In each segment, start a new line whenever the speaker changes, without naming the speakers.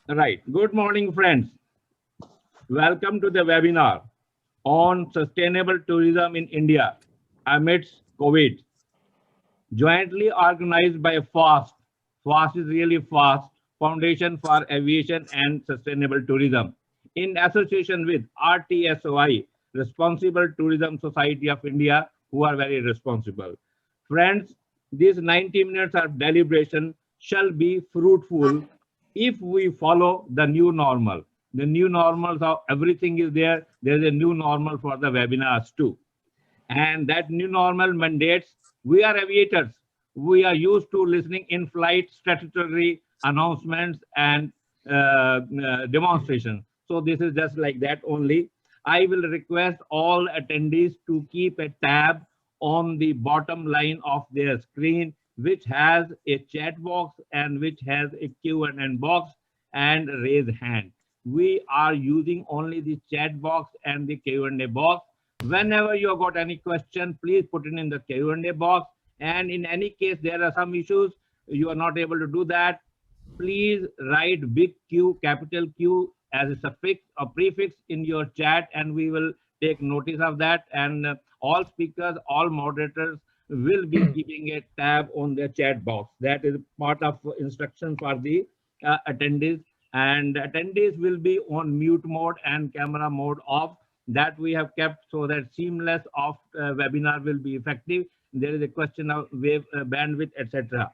Right. Good morning, friends. Welcome to the webinar on sustainable tourism in India amidst COVID, jointly organized by FAST. FAST is really FAST, Foundation for Aviation and Sustainable Tourism, in association with RTSOI, Responsible Tourism Society of India, who are very responsible. Friends, these 90 minutes of deliberation shall be fruitful if we follow the new normal. The new normal, so everything is there. There is a new normal for the webinars too. And that new normal mandates we are aviators. We are used to listening in flight statutory announcements and demonstration. So this is just like that only. I will request all attendees to keep a tab on the bottom line of their screen, which has a chat box and which has a Q&A box and raise hand. We are using only the chat box and the Q&A box. Whenever you have got any question, please put it in the Q&A box. And in any case, there are some issues you are not able to do that. Please write big Q, capital Q as a suffix or prefix in your chat, and we will take notice of that. And all speakers, all moderators will be keeping a tab on their chat box. That is part of instruction for the attendees. And attendees will be on mute mode and camera mode off. That we have kept so that seamless of webinar will be effective. There is a question of wave bandwidth, etc.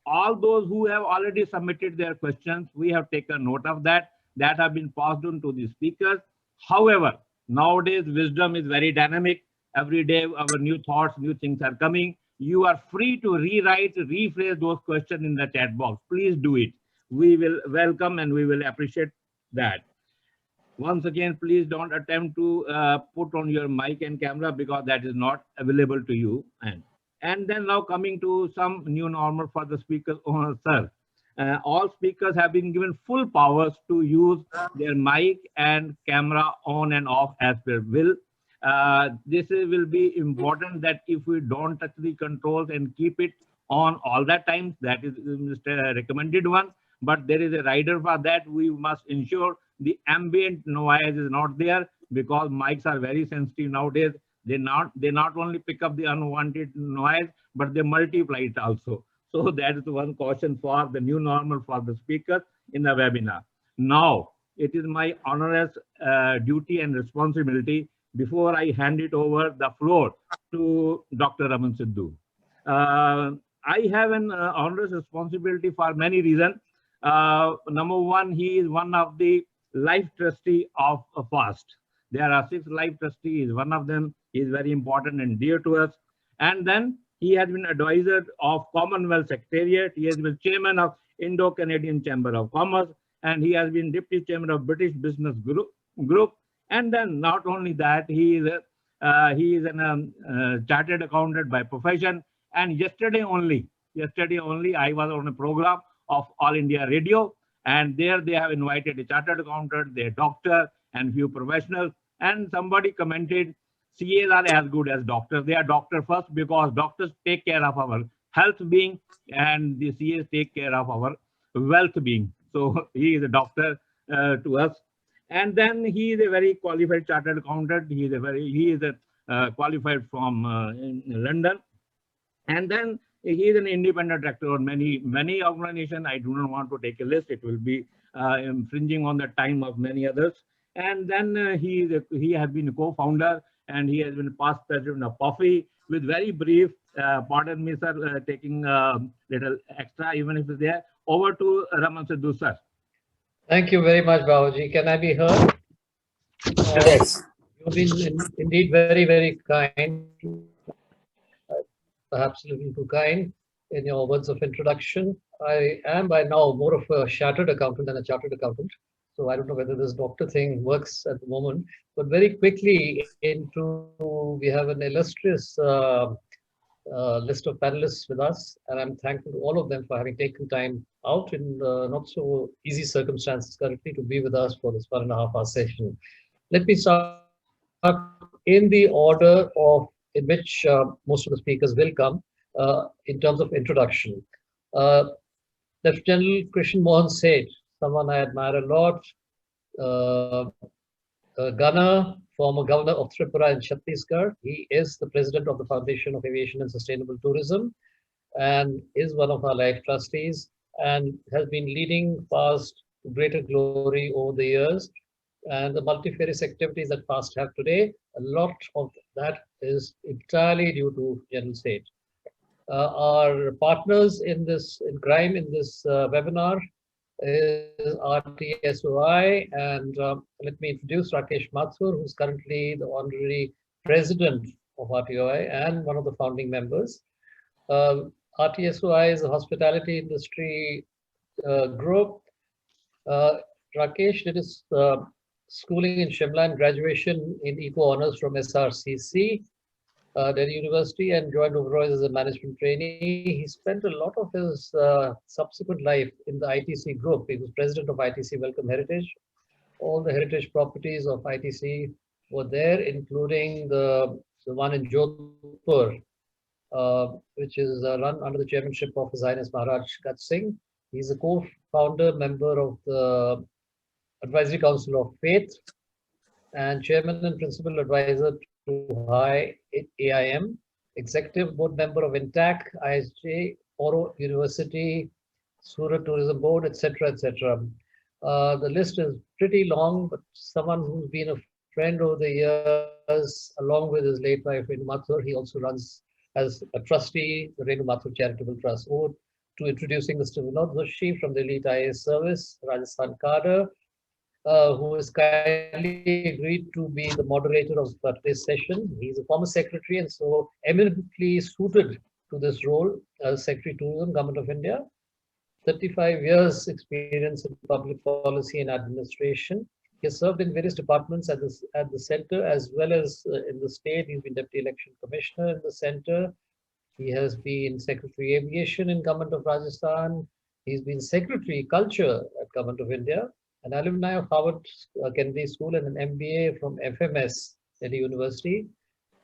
All those who have already submitted their questions, we have taken note of that. That have been passed on to the speakers. However, nowadays wisdom is very dynamic. Every day our new thoughts, new things are coming. You are free to rewrite, rephrase those questions in the chat box. Please do it. We will welcome and we will appreciate that. Once again, please don't attempt to put on your mic and camera because that is not available to you. And then now coming to some new normal for the speakers, sir. All speakers have been given full powers to use their mic and camera on and off as per will. Will be important that if we don't touch the controls and keep it on all that time, that is the recommended one. But there is a rider for that. We must ensure the ambient noise is not there because mics are very sensitive nowadays. They not only pick up the unwanted noise, but they multiply it also. So that is one caution for the new normal for the speakers in the webinar. Now, it is my onerous duty and responsibility before I hand it over the floor to Dr. Raman Sidhu. I have an onerous responsibility for many reasons. Number one, he is one of the life trustee of FAST. There are 6 life trustees. One of them is very important and dear to us. And then he has been advisor of Commonwealth Secretariat. He has been chairman of Indo-Canadian Chamber of Commerce, and he has been deputy chairman of British Business Group. And then not only that, he is a chartered accountant by profession. And yesterday only, I was on a program of All India Radio, and there they have invited a chartered accountant, their doctor, and few professionals. And somebody commented, CAs are as good as doctors. They are doctor first because doctors take care of our health being, and the CAs take care of our wealth being. So he is a doctor to us. And then he is a very qualified chartered accountant. He is qualified from in London. And then he is an independent director on many organizations. I do not want to take a list. It will be infringing on the time of many others. And then he has been a co-founder, and he has been past president of Puffy. With very brief, pardon me, sir, taking a little extra, even if it's there. Over to Raman Sidhu, sir.
Thank you very much, Bawaji. Can I be heard?
Yes.
You've been indeed very, very kind, perhaps a little too kind in your words of introduction. I am by now more of a chartered accountant than a chartered accountant. So I don't know whether this doctor thing works at the moment. But very quickly we have an illustrious list of panelists with us, and I'm thankful to all of them for having taken time out in not so easy circumstances currently to be with us for this 1.5 hour session. Let me start in the order in which most of the speakers will come in terms of introduction. Lieutenant General Krishnan Mohan Seth, someone I admire a lot, Gunner, former governor of Tripura and Chhattisgarh. He is the president of the Foundation of Aviation and Sustainable Tourism and is one of our life trustees and has been leading FAST to greater glory over the years. And the multifarious activities that FAST have today, a lot of that is entirely due to General State. Our partners in crime in this webinar is RTSOI, and let me introduce Rakesh Mathur, who's currently the Honorary President of RTSOI and one of the founding members. RTSOI is a hospitality industry group. Rakesh did his schooling in Shimla and graduation in Eco Honors from SRCC, Delhi University, and joined Oberoi as a management trainee. He spent a lot of his subsequent life in the ITC group. He was president of ITC Welcome Heritage. All the heritage properties of ITC were there, including the one in Jodhpur, which is run under the chairmanship of His Highness Maharaj Gaj Singh. He's a co-founder member of the Advisory Council of Faith and chairman and principal advisor to High AIM, executive board member of INTAC, ISJ, Oro University, Surat Tourism Board, etc., etc. The list is pretty long, but someone who's been a friend over the years, along with his late wife, Renu Mathur, he also runs as a trustee, the Renu Mathur Charitable Trust. Over to introducing Mr. Vinod Zutshi from the Elite IAS Service, Rajasthan cadre, who has kindly agreed to be the moderator of today's session. He's a former secretary and so eminently suited to this role as Secretary Tourism, Government of India. 35 years experience in public policy and administration. He has served in various departments at the center as well as in the state. He's been Deputy Election Commissioner in the center. He has been Secretary Aviation in Government of Rajasthan. He's been Secretary Culture at Government of India, an alumni of Harvard Kennedy School and an MBA from FMS Delhi University.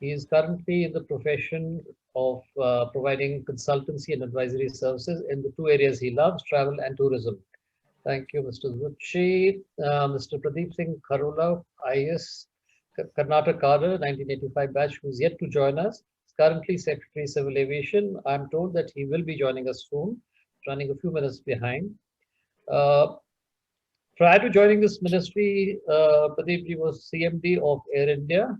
He is currently in the profession of providing consultancy and advisory services in the two areas he loves, travel and tourism. Thank you, Mr. Zutshi. Mr. Pradeep Singh Kharola, IAS, Karnataka cadre, 1985 batch, who's yet to join us. He's currently Secretary Civil Aviation. I'm told that he will be joining us soon, running a few minutes behind. Prior to joining this ministry, Pradeep ji was CMD of Air India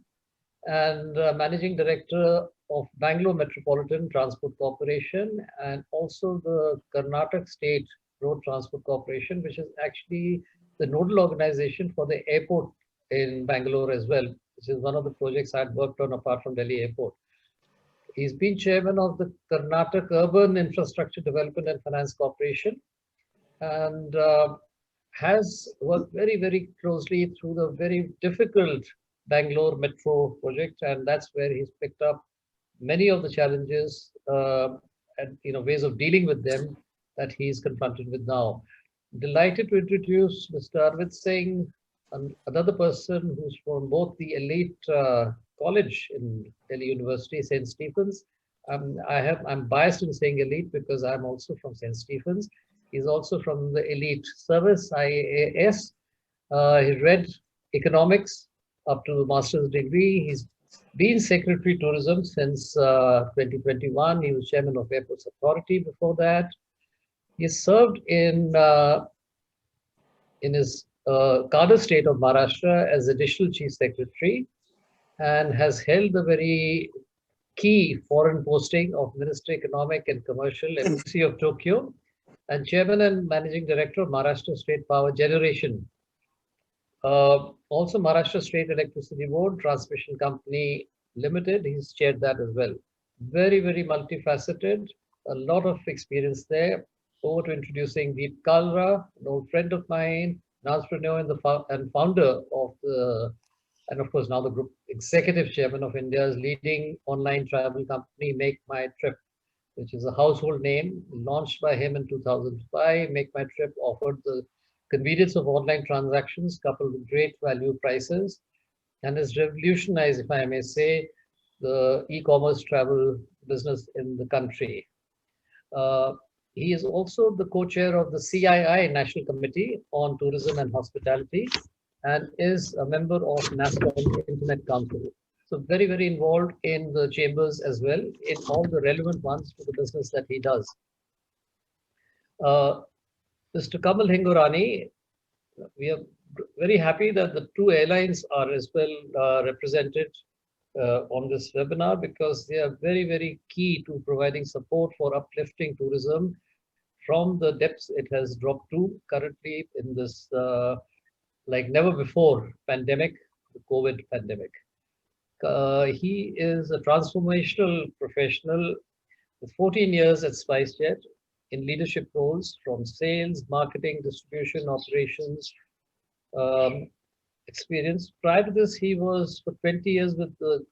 and Managing Director of Bangalore Metropolitan Transport Corporation and also the Karnataka State Road Transport Corporation, which is actually the nodal organization for the airport in Bangalore as well, which is one of the projects I had worked on apart from Delhi Airport. He's been chairman of the Karnataka Urban Infrastructure Development and Finance Corporation and has worked very, very closely through the very difficult Bangalore Metro project, and that's where he's picked up many of the challenges and ways of dealing with them that he's confronted with now. Delighted to introduce Mr. Arvind Singh, another person who's from both the elite college in Delhi University, St. Stephen's. I'm biased in saying elite because I'm also from St. Stephen's. He's also from the elite service, IAS. He read economics up to the master's degree. He's been Secretary Tourism since 2021. He was Chairman of Airports Authority before that. He served in his cadre state of Maharashtra as Additional Chief Secretary and has held the very key foreign posting of Minister Economic and Commercial, Embassy of Tokyo, and Chairman and Managing Director of Maharashtra State Power Generation. Also Maharashtra State Electricity Board, Transmission Company Limited, he's chaired that as well. Very, very multifaceted, a lot of experience there. Over to introducing Deep Kalra, an old friend of mine, an entrepreneur and founder of and of course now the group executive chairman of India's leading online travel company, MakeMyTrip, which is a household name, launched by him in 2005. MakeMyTrip offered the convenience of online transactions coupled with great value prices and has revolutionized, if I may say, the e-commerce travel business in the country. He is also the co-chair of the CII National Committee on Tourism and Hospitality and is a member of NASCOM's Internet Council. So very, very involved in the chambers as well, in all the relevant ones to the business that he does. Mr. Kamal Hingorani, we are very happy that the two airlines are as well represented on this webinar because they are very, very key to providing support for uplifting tourism from the depths it has dropped to currently in this like never before pandemic, the COVID pandemic. He is a transformational professional with 14 years at SpiceJet in leadership roles from sales, marketing, distribution, operations, experience. Prior to this, he was for 20 years with the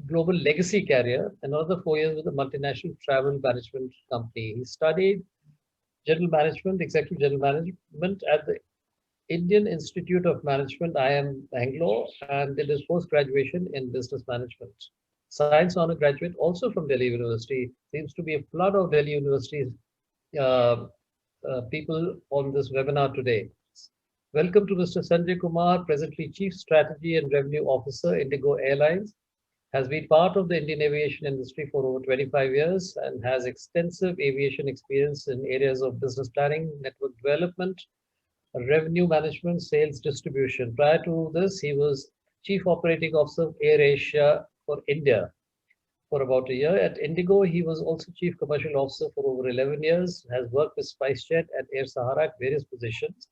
global legacy carrier, another 4 years with a multinational travel management company. He studied general management, executive general management at the Indian Institute of Management, IIM Bangalore, and did his post-graduation in business management. Science honor graduate also from Delhi University. Seems to be a flood of Delhi University's people on this webinar today. Welcome to Mr. Sanjay Kumar, presently Chief Strategy and Revenue Officer, Indigo Airlines, has been part of the Indian aviation industry for over 25 years and has extensive aviation experience in areas of business planning, network development, revenue management, sales distribution. Prior to this, he was Chief Operating Officer of AirAsia for India for about a year. At Indigo, he was also Chief Commercial Officer for over 11 years, has worked with SpiceJet and Air Sahara at various positions.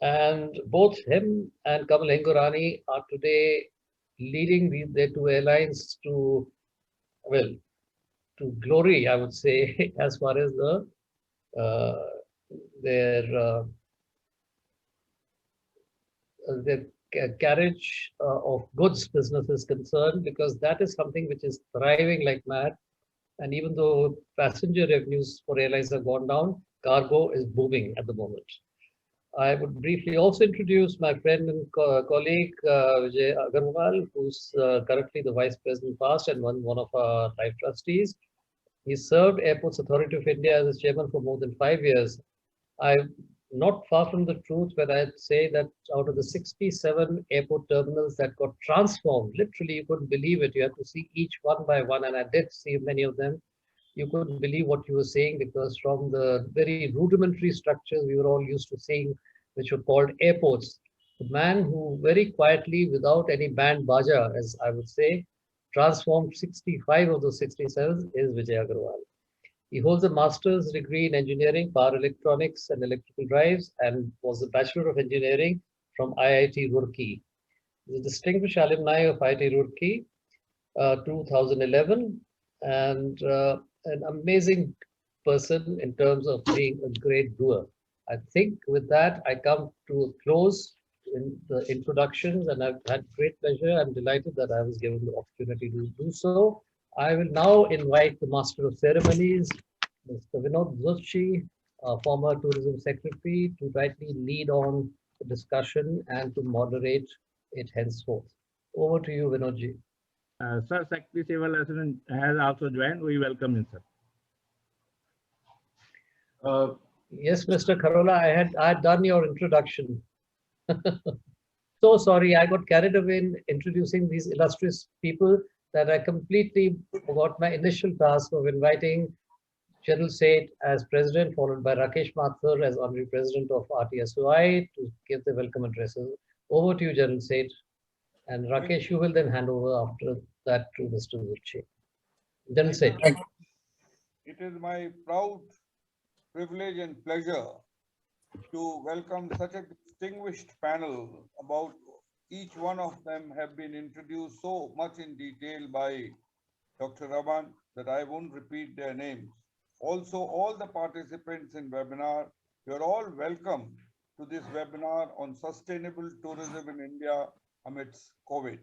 And both him and Kamal Hingorani are today leading their two airlines to, well, to glory, I would say, as far as the their carriage of goods business is concerned, because that is something which is thriving like mad. And even though passenger revenues for airlines have gone down, cargo is booming at the moment. I would briefly also introduce my friend and colleague Vijay Agarwal, who's currently the Vice President FAST and one of our life trustees. He served Airports Authority of India as chairman for more than 5 years. I'm not far from the truth when I say that out of the 67 airport terminals that got transformed, literally you couldn't believe it. You had to see each one by one, and I did see many of them. You couldn't believe what you were saying, because from the very rudimentary structures we were all used to seeing, which were called airports, the man who very quietly, without any band baja, as I would say, transformed 65 of those 67 is Vijay Agarwal. He holds a master's degree in engineering, power electronics and electrical drives, and was a Bachelor of Engineering from IIT Roorkee. He is a distinguished alumni of IIT Roorkee 2011, and an amazing person in terms of being a great doer. I think with that, I come to a close in the introductions, and I've had great pleasure. I'm delighted that I was given the opportunity to do so. I will now invite the Master of Ceremonies, Mr. Vinod Zutshi, former Tourism Secretary, to rightly lead on the discussion and to moderate it henceforth. Over to you, Vinodji.
Sir, Secretary Civil Assistant has also joined. We welcome him, sir.
Yes, Mr. Kharola, I had done your introduction. So sorry, I got carried away in introducing these illustrious people that I completely forgot my initial task of inviting General Seth as President, followed by Rakesh Mathur as Honorary President of RTSOI to give the welcome addresses. Over to you, General Seth. And Rakesh, you will then hand over after that to Mr. Zutshi. General Seth.
It is my proud privilege and pleasure to welcome such a distinguished panel. About each one of them have been introduced so much in detail by Dr. Raman that I won't repeat their names. Also, all the participants in webinar, you're all welcome to this webinar on sustainable tourism in India amidst COVID.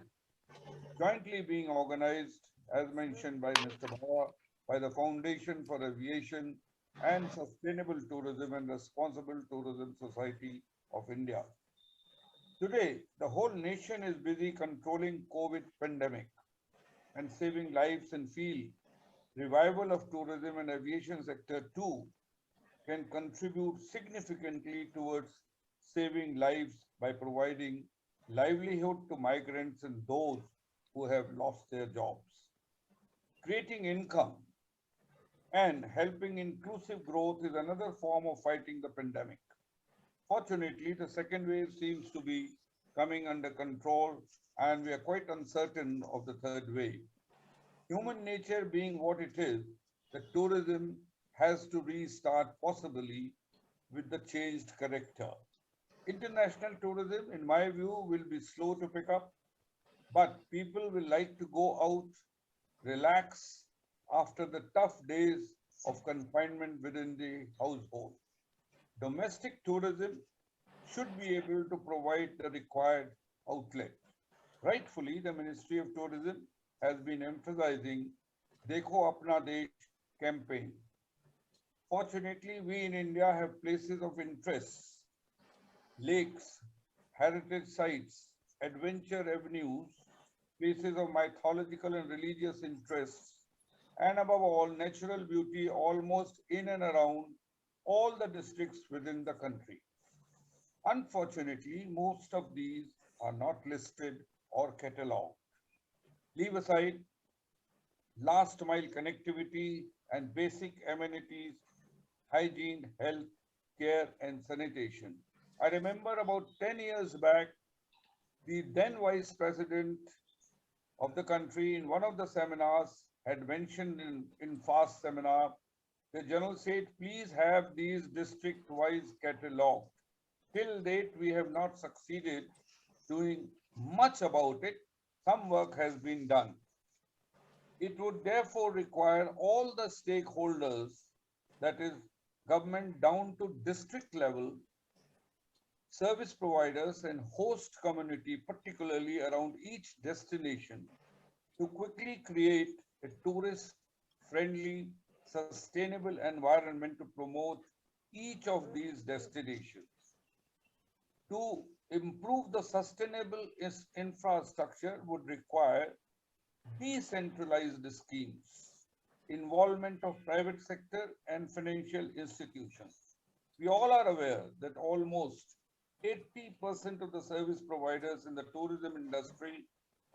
Jointly being organized, as mentioned by Mr. Bawa, by the Foundation for Aviation and Sustainable Tourism and Responsible Tourism Society of India. Today, the whole nation is busy controlling COVID pandemic and saving lives and field. Revival of tourism and aviation sector too can contribute significantly towards saving lives by providing livelihood to migrants and those who have lost their jobs. Creating income and helping inclusive growth is another form of fighting the pandemic. Fortunately, the second wave seems to be coming under control, and we are quite uncertain of the third wave. Human nature being what it is, the tourism has to restart possibly with the changed character. International tourism, in my view, will be slow to pick up, but people will like to go out, relax after the tough days of confinement within the household. Domestic tourism should be able to provide the required outlet. Rightfully, the Ministry of Tourism has been emphasizing Dekho Apna Desh campaign. Fortunately, we in India have places of interest, lakes, heritage sites, adventure avenues, places of mythological and religious interests, and above all, natural beauty almost in and around all the districts within the country. Unfortunately, most of these are not listed or catalogued. Leave aside last mile connectivity and basic amenities, hygiene, health, care, and sanitation. I remember about 10 years back, the then Vice President of the country in one of the seminars had mentioned in FAST seminar, the General said, please have these district-wise catalogued. Till date, we have not succeeded doing much about it. Some work has been done. It would therefore require all the stakeholders, that is government down to district level, service providers and host community, particularly around each destination, to quickly create a tourist-friendly, sustainable environment to promote each of these destinations. To improve the sustainable infrastructure would require decentralized schemes, involvement of private sector and financial institutions. We all are aware that almost 80% of the service providers in the tourism industry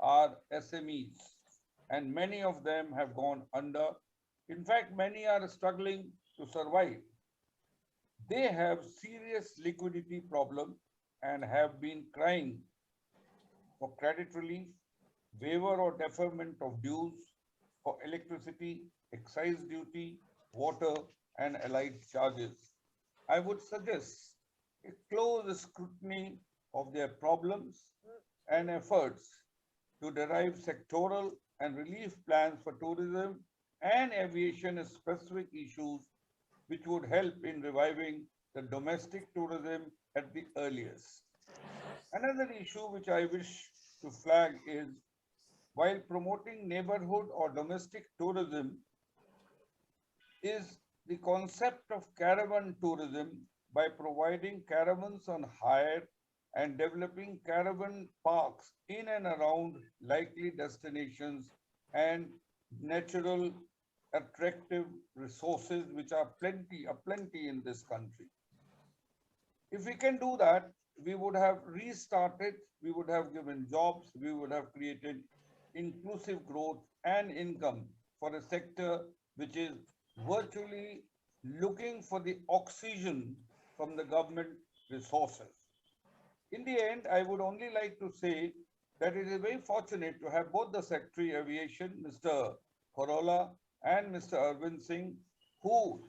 are SMEs, and many of them have gone under. In fact, many are struggling to survive. They have serious liquidity problem and have been crying for credit relief, waiver or deferment of dues for electricity, excise duty, water, and allied charges. I would suggest a close scrutiny of their problems and efforts to derive sectoral and relief plans for tourism and aviation as specific issues which would help in reviving the domestic tourism at the earliest. Another issue which I wish to flag is while promoting neighborhood or domestic tourism is the concept of caravan tourism by providing caravans on hire and developing caravan parks in and around likely destinations and natural attractive resources which are plenty in this country. If we can do that, we would have restarted, we would have given jobs, we would have created inclusive growth and income for a sector which is virtually looking for the oxygen from the government resources. In the end, I would only like to say that it is very fortunate to have both the Secretary Aviation, Mr. Kharola, and Mr. Arvind Singh, who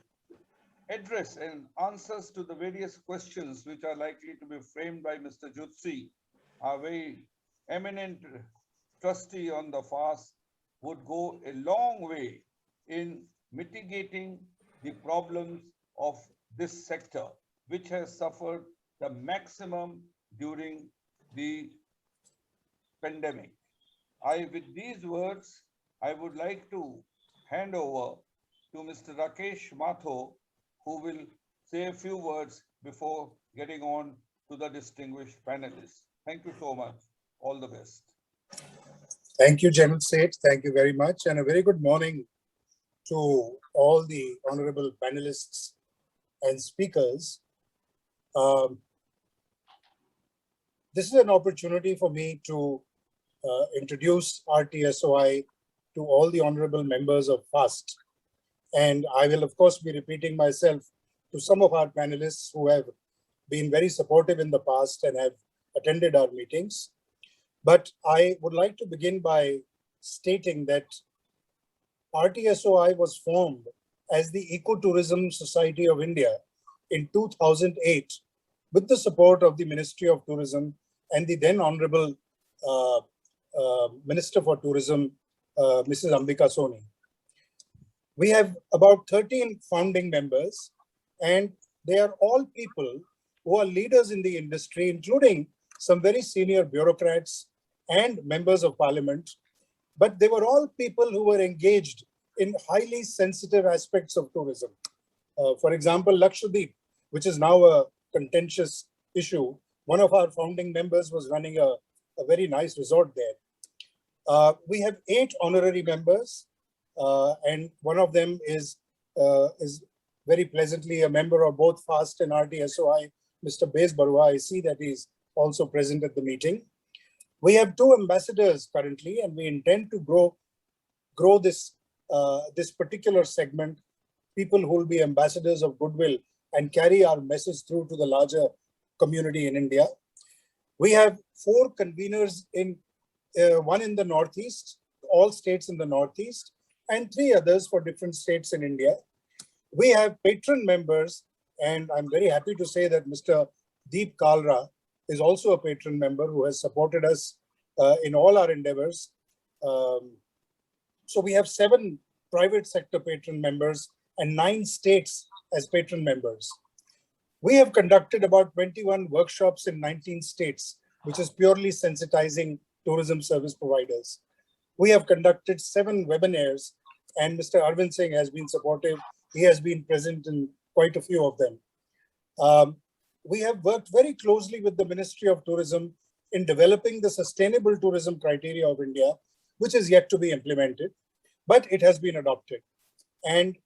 address and answers to the various questions which are likely to be framed by Mr. Zutshi, our very eminent trustee on the FAST, would go a long way in mitigating the problems of this sector, which has suffered the maximum during the pandemic. With these words, I would like to hand over to Mr. Rakesh Mathur, who will say a few words before getting on to the distinguished panelists. Thank you so much. All the best.
Thank you, General Seth. Thank you very much. And a very good morning to all the honorable panelists and speakers. This is an opportunity for me to introduce RTSOI to all the honorable members of FAST. And I will, of course, be repeating myself to some of our panelists who have been very supportive in the past and have attended our meetings. But I would like to begin by stating that RTSOI was formed as the Ecotourism Society of India in 2008 with the support of the Ministry of Tourism and the then Honorable Minister for Tourism, Mrs. Ambika Soni. We have about 13 founding members, and they are all people who are leaders in the industry, including some very senior bureaucrats and members of parliament. But they were all people who were engaged in highly sensitive aspects of tourism. For example, Lakshadweep, which is now a contentious issue. One of our founding members was running a very nice resort there. We have 8 honorary members, and one of them is very pleasantly a member of both FAST and RTSOI, Mr. Bezbaruah. I see that he's also present at the meeting. We have 2 ambassadors currently, and we intend to grow this particular segment, people who will be ambassadors of goodwill and carry our message through to the larger community in India. We have 4 conveners in one in the Northeast, all states in the Northeast, and 3 others for different states in India. We have patron members, and I'm very happy to say that Mr. Deep Kalra is also a patron member who has supported us in all our endeavors. So we have 7 private sector patron members and 9 states as patron members. We have conducted about 21 workshops in 19 states, which is purely sensitizing tourism service providers. We have conducted 7 webinars, and Mr. Arvind Singh has been supportive. He has been present in quite a few of them. We have worked very closely with the Ministry of Tourism in developing the sustainable tourism criteria of India, which is yet to be implemented, but it has been adopted. And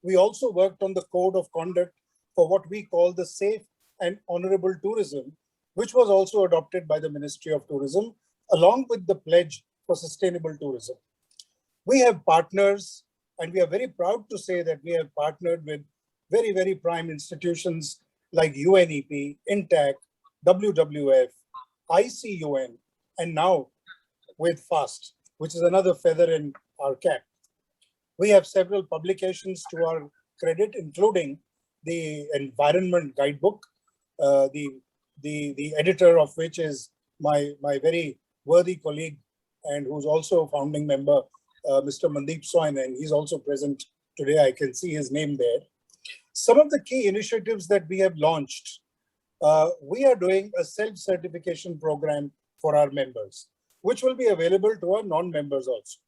we also worked on the code of conduct for what we call the safe and honorable tourism, which was also adopted by the Ministry of Tourism, along with the pledge for sustainable tourism. We have partners, and we are very proud to say that we have partnered with very, very prime institutions like UNEP, INTAC, WWF, ICUN, and now with FAST, which is another feather in our cap. We have several publications to our credit, including the Environment Guidebook, the editor of which is my very worthy colleague and who's also a founding member, Mr. Mandeep Soin, and he's also present today. I can see his name there. Some of the key initiatives that we have launched, we are doing a self-certification program for our members, which will be available to our non-members also.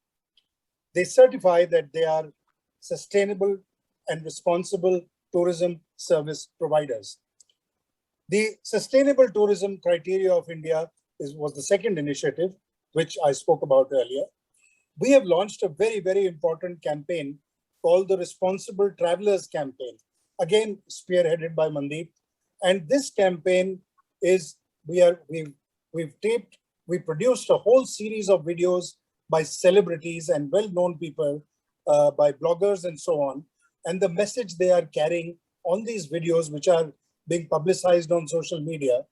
They certify that they are sustainable and responsible tourism service providers. The Sustainable Tourism Criteria of India was the second initiative, which I spoke about earlier. We have launched a very, very important campaign called the Responsible Travelers Campaign, again spearheaded by Mandeep. And this campaign is, we produced a whole series of videos by celebrities and well-known people, by bloggers and so on. And the message they are carrying on these videos, which are being publicized on social media,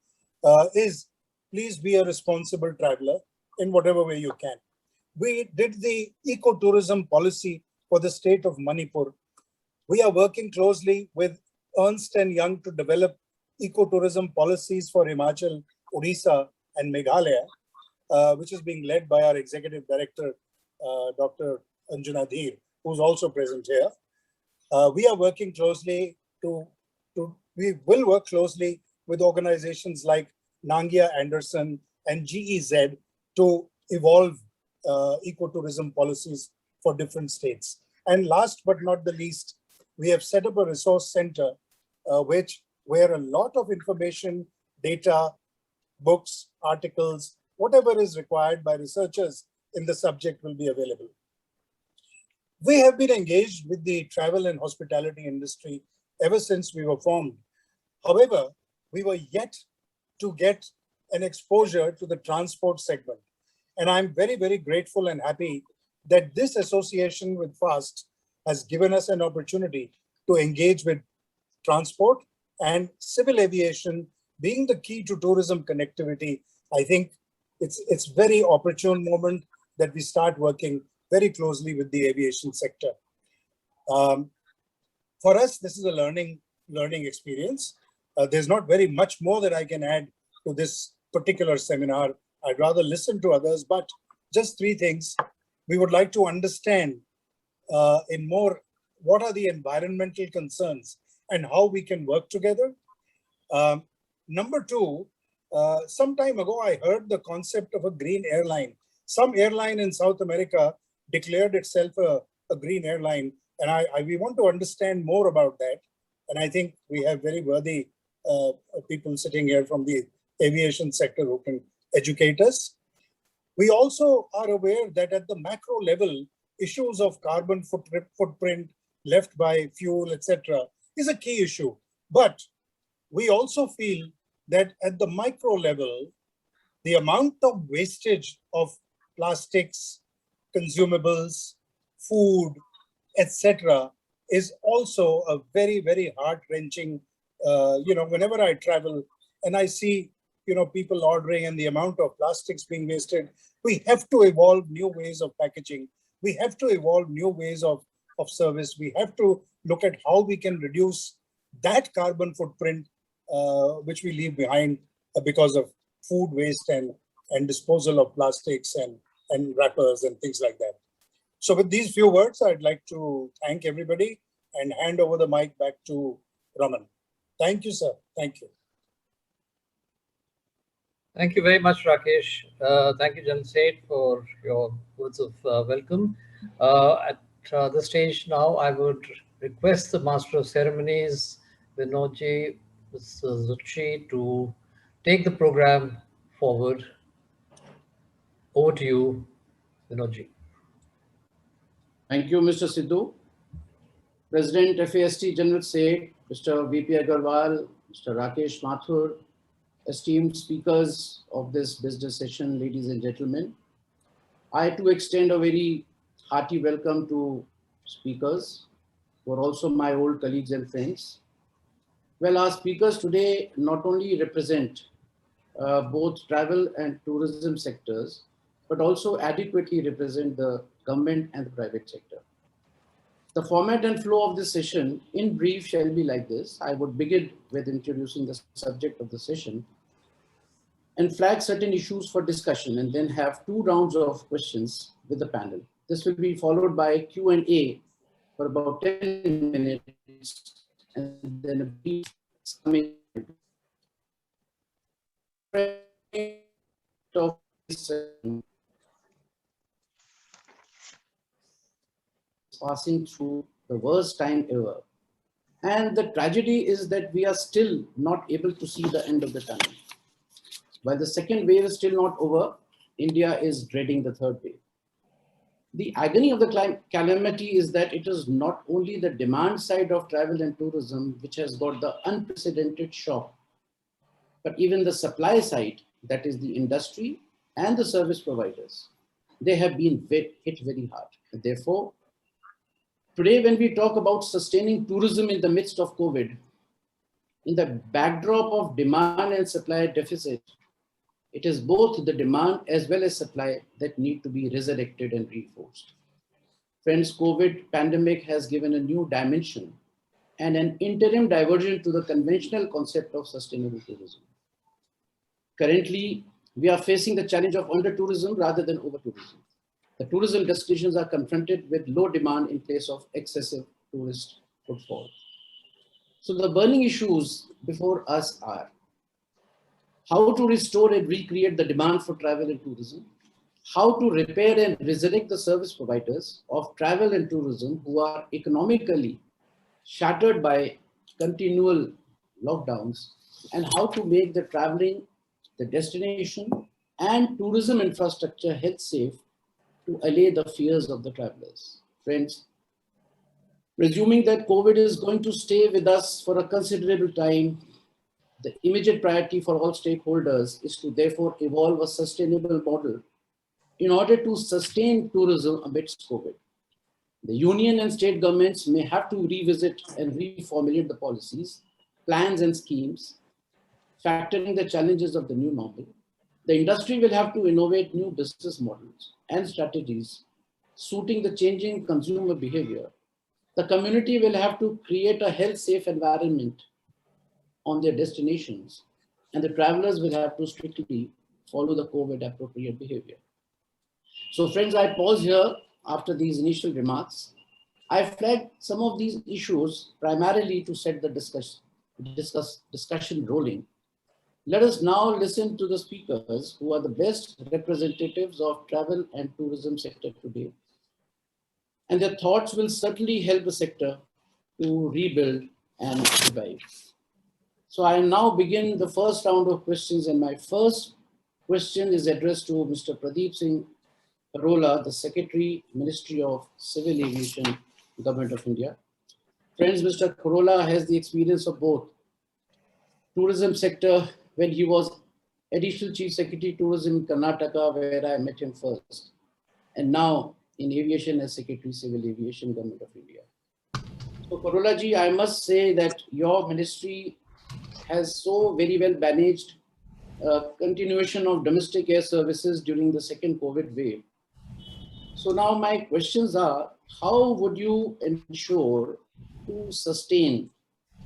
is please be a responsible traveler in whatever way you can. We did the ecotourism policy for the state of Manipur. We are working closely with Ernst & Young to develop ecotourism policies for Himachal, Odisha, and Meghalaya, which is being led by our Executive Director, Dr. Anjuna Dheer, who's also present here. We are working closely we will work closely with organizations like Nangia Anderson and GEZ to evolve ecotourism policies for different states. And last but not the least, we have set up a resource center where a lot of information, data, books, articles, whatever is required by researchers in the subject will be available. We have been engaged with the travel and hospitality industry ever since we were formed. However, we were yet to get an exposure to the transport segment. And I'm very, very grateful and happy that this association with FAST has given us an opportunity to engage with transport and civil aviation being the key to tourism connectivity. I think it's very opportune moment that we start working very closely with the aviation sector. For us, this is a learning experience. There's not very much more that I can add to this particular seminar. I'd rather listen to others, but just three things. We would like to understand in more what are the environmental concerns and how we can work together. Number two, some time ago, I heard the concept of a green airline. Some airline in South America declared itself a green airline, and we want to understand more about that. And I think we have very worthy people sitting here from the aviation sector who can educate us. We also are aware that at the macro level, issues of carbon footprint left by fuel, etc., is a key issue. But we also feel that at the micro level, the amount of wastage of plastics, consumables, food, etc., is also a very, very heart-wrenching, whenever I travel and I see, people ordering and the amount of plastics being wasted, we have to evolve new ways of packaging. We have to evolve new ways of service. We have to look at how we can reduce that carbon footprint which we leave behind because of food waste and disposal of plastics and wrappers and things like that. So with these few words, I'd like to thank everybody and hand over the mic back to Raman. Thank you, sir. Thank you.
Thank you very much, Rakesh. Thank you, General Seth, for your words of welcome. At this stage now, I would request the Master of Ceremonies, Vinodji, Mr. Zutshi, to take the program forward. Over to you, Vinodji.
Thank you, Mr. Sidhu. President FAST General Seth, Mr. VP Agarwal, Mr. Rakesh Mathur, esteemed speakers of this business session, ladies and gentlemen. I too extend a very hearty welcome to speakers who are also my old colleagues and friends. Well, our speakers today not only represent both travel and tourism sectors, but also adequately represent the government and the private sector. The format and flow of this session in brief shall be like this. I would begin with introducing the subject of the session and flag certain issues for discussion, and then have 2 rounds of questions with the panel. This will be followed by Q&A for about 10 minutes, and then a brief summary of this passing through the worst time ever. And the tragedy is that we are still not able to see the end of the tunnel. While the second wave is still not over, India is dreading the third wave. The agony of the calamity is that it is not only the demand side of travel and tourism which has got the unprecedented shock, but even the supply side, that is the industry and the service providers, they have been hit very hard. And therefore, today when we talk about sustaining tourism in the midst of COVID, in the backdrop of demand and supply deficit, it is both the demand as well as supply that need to be resurrected and reinforced. Friends, COVID pandemic has given a new dimension and an interim diversion to the conventional concept of sustainable tourism. Currently, we are facing the challenge of under-tourism rather than over-tourism. The tourism destinations are confronted with low demand in place of excessive tourist footfall. So the burning issues before us are how to restore and recreate the demand for travel and tourism, how to repair and resurrect the service providers of travel and tourism who are economically shattered by continual lockdowns, and how to make the traveling, the destination and tourism infrastructure health safe to allay the fears of the travelers. Friends, Presuming that COVID is going to stay with us for a considerable time, the immediate priority for all stakeholders is to therefore evolve a sustainable model in order to sustain tourism amidst COVID. The union and state governments may have to revisit and reformulate the policies, plans and schemes, factoring the challenges of the new normal. The industry will have to innovate new business models and strategies suiting the changing consumer behavior. The community will have to create a health-safe environment on their destinations, and the travelers will have to strictly follow the COVID appropriate behavior. So friends, I pause here after these initial remarks. I flagged some of these issues primarily to set the discussion rolling. Let us now listen to the speakers who are the best representatives of travel and tourism sector today. And their thoughts will certainly help the sector to rebuild and revive. So I now begin the first round of questions, and my first question is addressed to Mr. Pradeep Singh Kharola, the Secretary, Ministry of Civil Aviation, Government of India. Friends, Mr. Kharola has the experience of both tourism sector when he was Additional Chief Secretary Tourism in Karnataka, where I met him first, and now in aviation as Secretary Civil Aviation, Government of India. So Kharola ji, I must say that your ministry has so very well managed continuation of domestic air services during the second COVID wave. So now my questions are, how would you ensure to sustain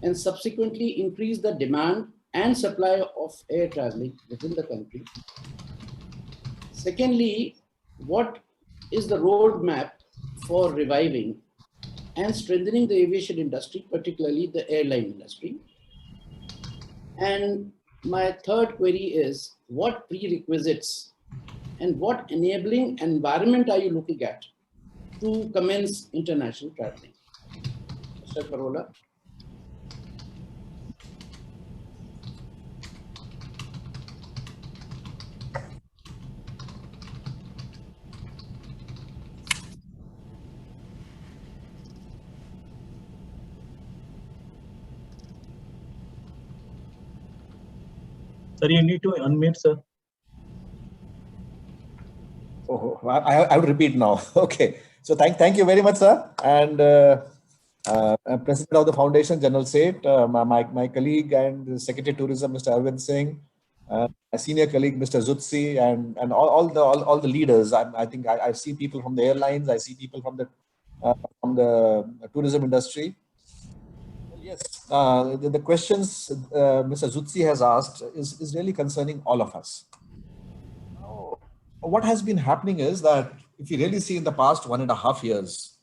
and subsequently increase the demand and supply of air traveling within the country? Secondly, what is the roadmap for reviving and strengthening the aviation industry, particularly the airline industry? And my third query is, what prerequisites and what enabling environment are you looking at to commence international traveling? Mr. Kharola.
Sir, you need to unmute, sir.
Oh, I will repeat now. Okay. So thank you very much, sir. And President of the Foundation, General Seth, my colleague and Secretary Tourism, Mr. Arvind Singh, my senior colleague, Mr. Zutshi, and all the leaders. I think I see people from the airlines. I see people from the tourism industry. Yes, the questions Mr. Zutshi has asked is really concerning all of us. Now, what has been happening is that if you really see in the past 1.5 years,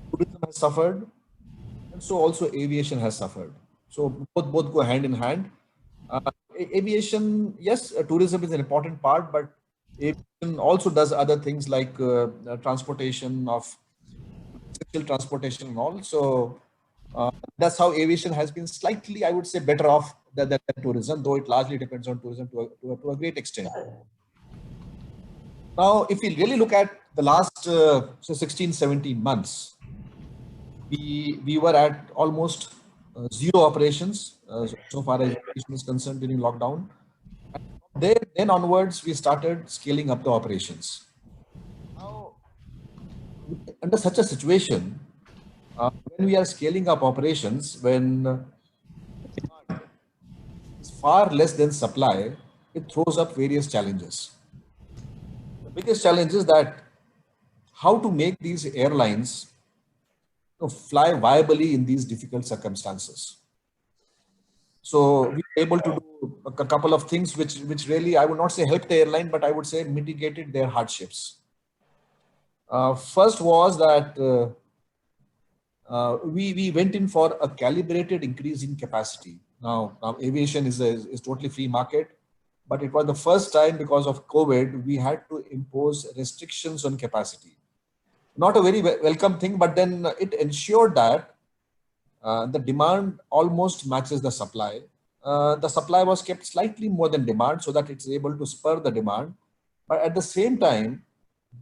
tourism has suffered, and so also aviation has suffered. So both go hand in hand. Aviation, yes, tourism is an important part, but aviation also does other things like transportation of essential transportation and all. So that's how aviation has been slightly, I would say, better off than tourism, though it largely depends on tourism to a great extent. Now, if we really look at the last 16, 17 months, we were at almost zero operations so far as aviation is concerned during lockdown. And then onwards, we started scaling up the operations. Now, under such a situation, when we are scaling up operations, when demand is far less than supply, it throws up various challenges. The biggest challenge is that how to make these airlines fly viably in these difficult circumstances. So we were able to do a couple of things which really, I would not say helped the airline, but I would say mitigated their hardships. First was that we went in for a calibrated increase in capacity. Now aviation is totally free market, but it was the first time because of COVID, we had to impose restrictions on capacity. Not a very welcome thing, but then it ensured that the demand almost matches the supply. The supply was kept slightly more than demand so that it's able to spur the demand. But at the same time,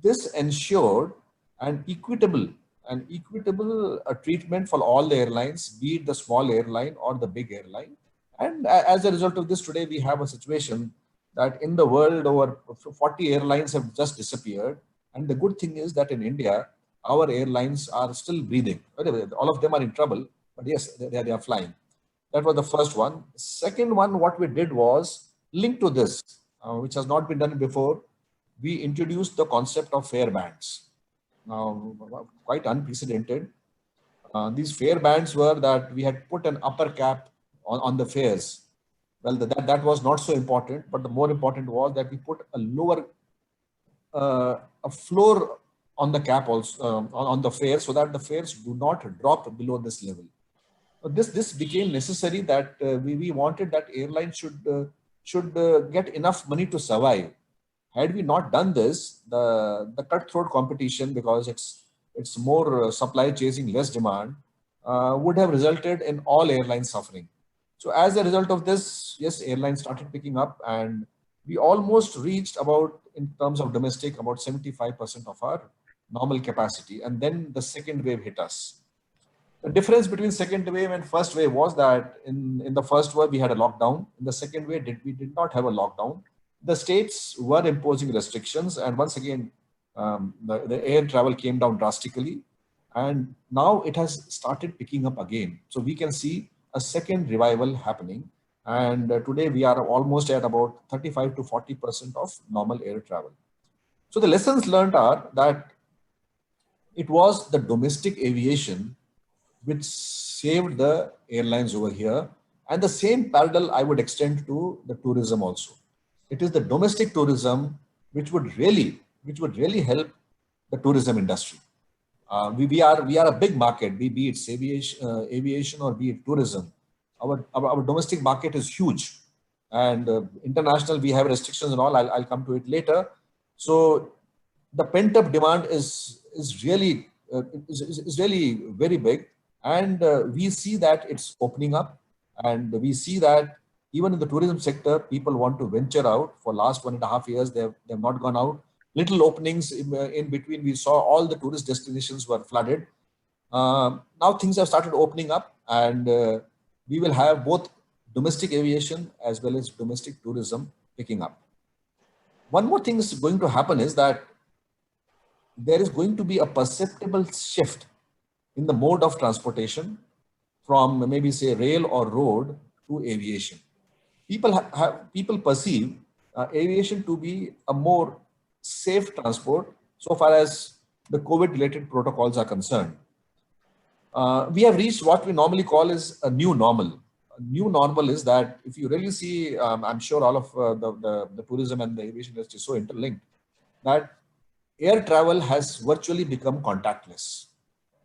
this ensured an equitable an equitable treatment for all the airlines, be it the small airline or the big airline. And as a result of this, today we have a situation that in the world over 40 airlines have just disappeared. And the good thing is that in India, our airlines are still breathing. All of them are in trouble, but yes, they are flying. That was the first one. Second one, what we did was linked to this, which has not been done before. We introduced the concept of fare bands. Now, quite unprecedented. These fare bands were that we had put an upper cap on the fares. Well, that was not so important, but the more important was that we put a lower, a floor on the cap also, on the fare, so that the fares do not drop below this level. This became necessary that we wanted that airlines should get enough money to survive. Had we not done this, the cutthroat competition, because it's more supply chasing less demand, would have resulted in all airlines suffering. So as a result of this, yes, airlines started picking up, and we almost reached about, in terms of domestic, about 75% of our normal capacity. And then the second wave hit us. The difference between second wave and first wave was that in the first wave, we had a lockdown. In the second wave, we did not have a lockdown. The states were imposing restrictions. And once again, the air travel came down drastically. And now it has started picking up again. So we can see a second revival happening. And today we are almost at about 35 to 40% of normal air travel. So the lessons learned are that it was the domestic aviation which saved the airlines over here. And the same parallel I would extend to the tourism also. It is the domestic tourism which would really help the tourism industry. We are a big market, be it aviation or be it tourism. Our domestic market is huge, and international, we have restrictions and all. I'll come to it later. So the pent up demand is really very big. And we see that it's opening up, and we see that even in the tourism sector, people want to venture out. For last 1.5 years, they've not gone out. Little openings in between, we saw all the tourist destinations were flooded. Now things have started opening up, and we will have both domestic aviation as well as domestic tourism picking up. One more thing is going to happen is that there is going to be a perceptible shift in the mode of transportation from maybe say rail or road to aviation. People perceive aviation to be a more safe transport so far as the COVID related protocols are concerned. We have reached what we normally call is a new normal. A new normal is that if you really see, I'm sure all of the tourism and the aviation industry is so interlinked, that air travel has virtually become contactless.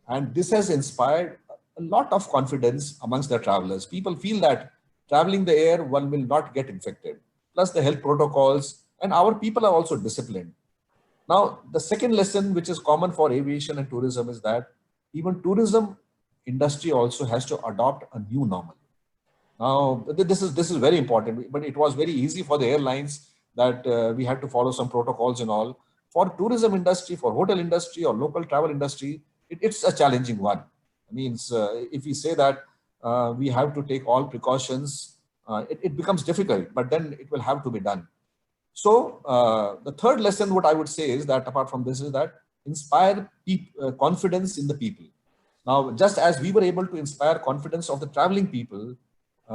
And this has inspired a lot of confidence amongst the travelers. People feel that traveling the air, one will not get infected. Plus the health protocols, and our people are also disciplined. Now, the second lesson, which is common for aviation and tourism, is that even tourism industry also has to adopt a new normal. Now, this is very important, but it was very easy for the airlines that we had to follow some protocols and all. For tourism industry, for hotel industry or local travel industry, it's a challenging one. I mean, if we say that we have to take all precautions, it becomes difficult, but then it will have to be done. So the third lesson, what I would say is that apart from this is that inspire confidence in the people. Now, just as we were able to inspire confidence of the traveling people,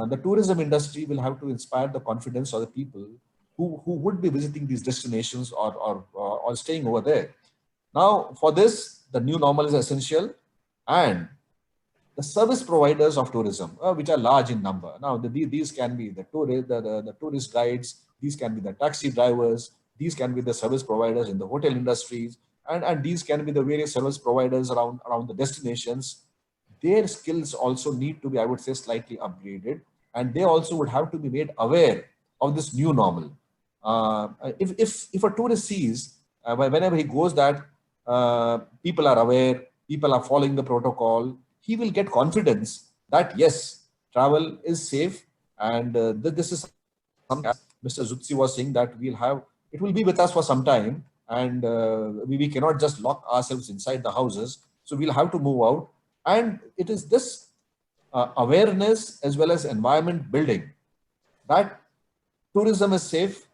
the tourism industry will have to inspire the confidence of the people who would be visiting these destinations or staying over there. Now, for this, the new normal is essential, and the service providers of tourism, which are large in number. Now, these can be the tourist guides, these can be the taxi drivers, these can be the service providers in the hotel industries, and these can be the various service providers around the destinations. Their skills also need to be, I would say, slightly upgraded, and they also would have to be made aware of this new normal. If a tourist sees, whenever he goes that people are aware, people are following the protocol, he will get confidence that yes, travel is safe, and this is something, as Mr. Zutshi was saying, that it will be with us for some time, and we cannot just lock ourselves inside the houses. So we'll have to move out. And it is this awareness as well as environment building that tourism is safe,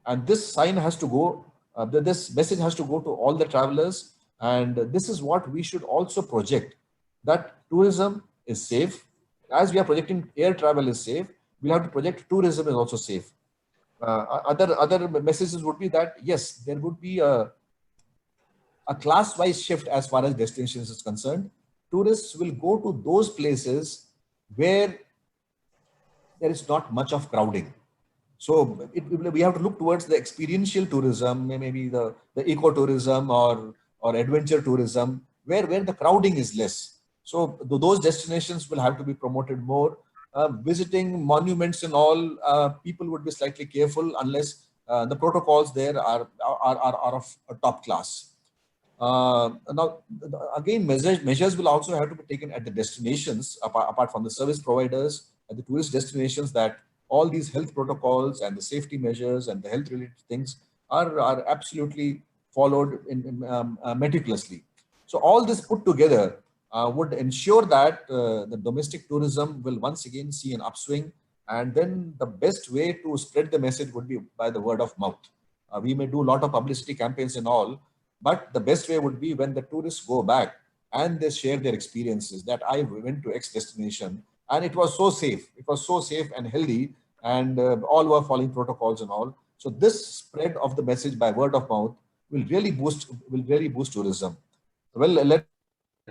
and this sign has to go, this message has to go to all the travelers. And this is what we should also project, that tourism is safe. As we are projecting air travel is safe, we have to project tourism is also safe. Other messages would be that, yes, there would be a class-wise shift as far as destinations is concerned. Tourists will go to those places where there is not much of crowding. So we have to look towards the experiential tourism, maybe the ecotourism or adventure tourism, where the crowding is less. So those destinations will have to be promoted more. Visiting monuments and all, people would be slightly careful unless the protocols there are of a top class. Now, again, measures will also have to be taken at the destinations, apart from the service providers, at the tourist destinations, that all these health protocols and the safety measures and the health related things are absolutely followed meticulously. So all this put together would ensure that the domestic tourism will once again see an upswing. And then the best way to spread the message would be by the word of mouth. We may do a lot of publicity campaigns and all, but the best way would be when the tourists go back and they share their experiences, that I went to X destination and it was so safe. It was so safe and healthy, and all were following protocols and all. So this spread of the message by word of mouth will really boost tourism. Well, let's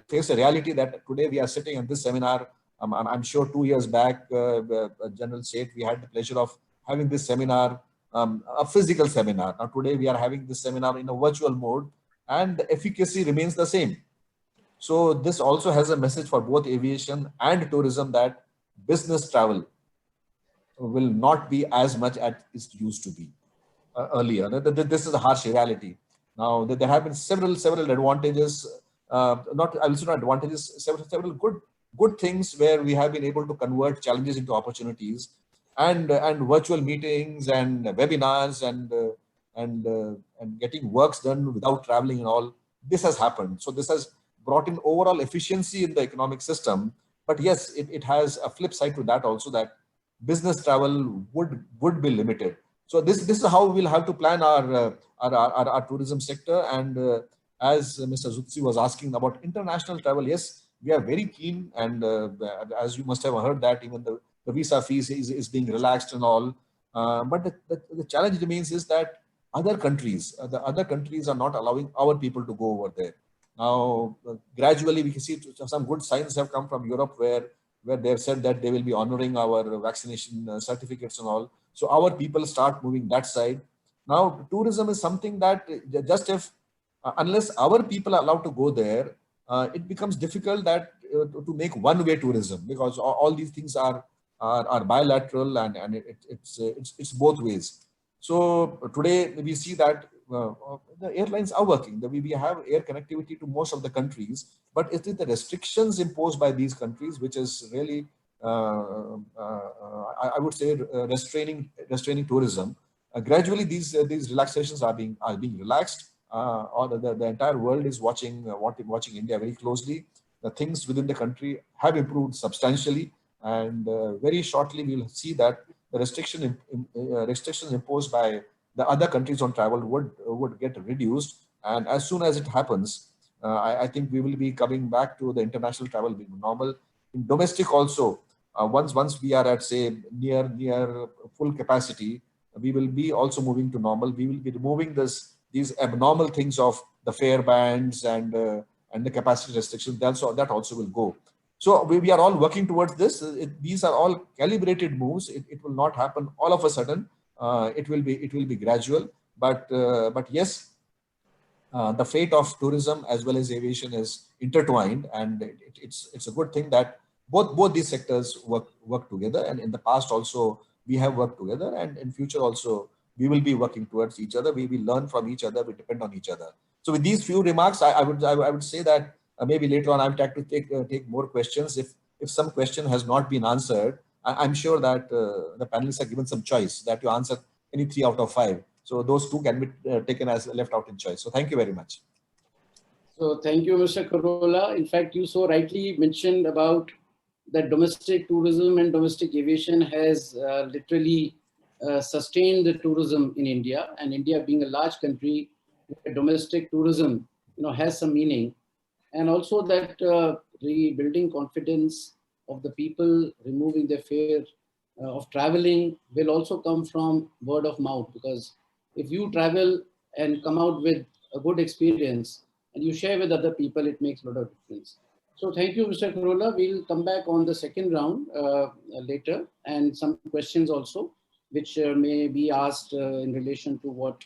face a reality that today we are sitting in this seminar. I'm sure 2 years back, General Seth, we had the pleasure of having this seminar, a physical seminar. Now today we are having this seminar in a virtual mode, and the efficacy remains the same. So this also has a message for both aviation and tourism, that business travel will not be as much as it used to be earlier. This is a harsh reality. Now there have been several advantages, I will say not advantages, several good things where we have been able to convert challenges into opportunities, and virtual meetings and webinars and getting works done without traveling and all. This has happened. So this has brought in overall efficiency in the economic system. But yes, it has a flip side to that also, that business travel would be limited. So this is how we'll have to plan our tourism sector. And as Mr. Zutshi was asking about international travel, yes, we are very keen. And as you must have heard that even the visa fees is being relaxed and all. But the challenge remains is that other countries are not allowing our people to go over there. Now, gradually we can see some good signs have come from Europe, where they have said that they will be honoring our vaccination certificates and all. So our people start moving that side. Now, tourism is something that just unless our people are allowed to go there, it becomes difficult that to make one-way tourism, because all these things are bilateral, and it's both ways. So today we see that the airlines are working. We have air connectivity to most of the countries, but it is the restrictions imposed by these countries which is really, I would say, restraining tourism. Gradually, these relaxations are being relaxed. Or the entire world is watching India very closely. The things within the country have improved substantially, and very shortly we will see that the restrictions imposed by the other countries on travel would get reduced. And as soon as it happens, I think we will be coming back to the international travel being normal. In domestic also, once we are at, say, near full capacity, we will be also moving to normal. We will be removing these abnormal things of the fare bands and the capacity restrictions. That also will go. So we are all working towards this. These are all calibrated moves. It will not happen all of a sudden. It will be gradual. But yes, the fate of tourism as well as aviation is intertwined, and it's a good thing that both these sectors work together. And in the past also we have worked together, and in future also we will be working towards each other. We will learn from each other. We depend on each other. So with these few remarks, I would say that maybe later on I will try to take more questions. If some question has not been answered, I'm sure that the panelists are given some choice that you answer any 3 out of 5. So those 2 can be taken as left out in choice. So thank you very much.
So thank you, Mr. Kharola. In fact, you so rightly mentioned about that domestic tourism and domestic aviation has literally sustained the tourism in India, and India being a large country, where domestic tourism, has some meaning, and also that rebuilding confidence of the people, removing their fear of traveling will also come from word of mouth, because if you travel and come out with a good experience and you share with other people, it makes a lot of difference. So thank you, Mr. Kharola. We'll come back on the second round later, and some questions also, which may be asked in relation to what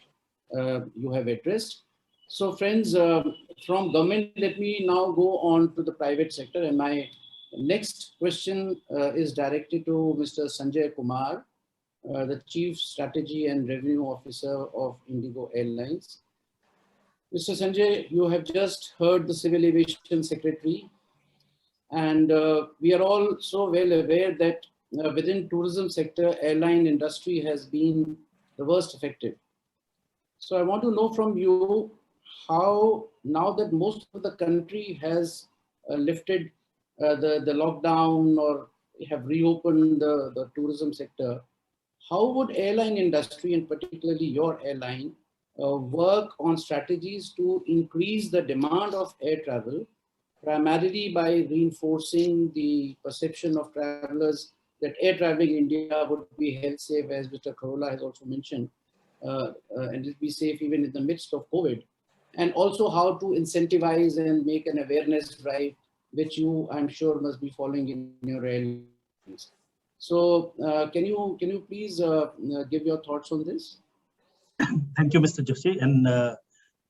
you have addressed. So friends, from government, let me now go on to the private sector. And my next question is directed to Mr. Sanjay Kumar, the Chief Strategy and Revenue Officer of Indigo Airlines. Mr. Sanjay, you have just heard the Civil Aviation Secretary, and we are all so well aware that within tourism sector, airline industry has been the worst affected. So I want to know from you how, now that most of the country has lifted the lockdown or have reopened the tourism sector, how would airline industry, and particularly your airline, work on strategies to increase the demand of air travel, primarily by reinforcing the perception of travelers that air traveling in India would be health safe, as Mr. Kharola has also mentioned, and it be safe even in the midst of COVID, and also how to incentivize and make an awareness drive, which you, I'm sure, must be following in your airlines. So can you please give your thoughts on this?
Thank you, Mr. Zutshi, and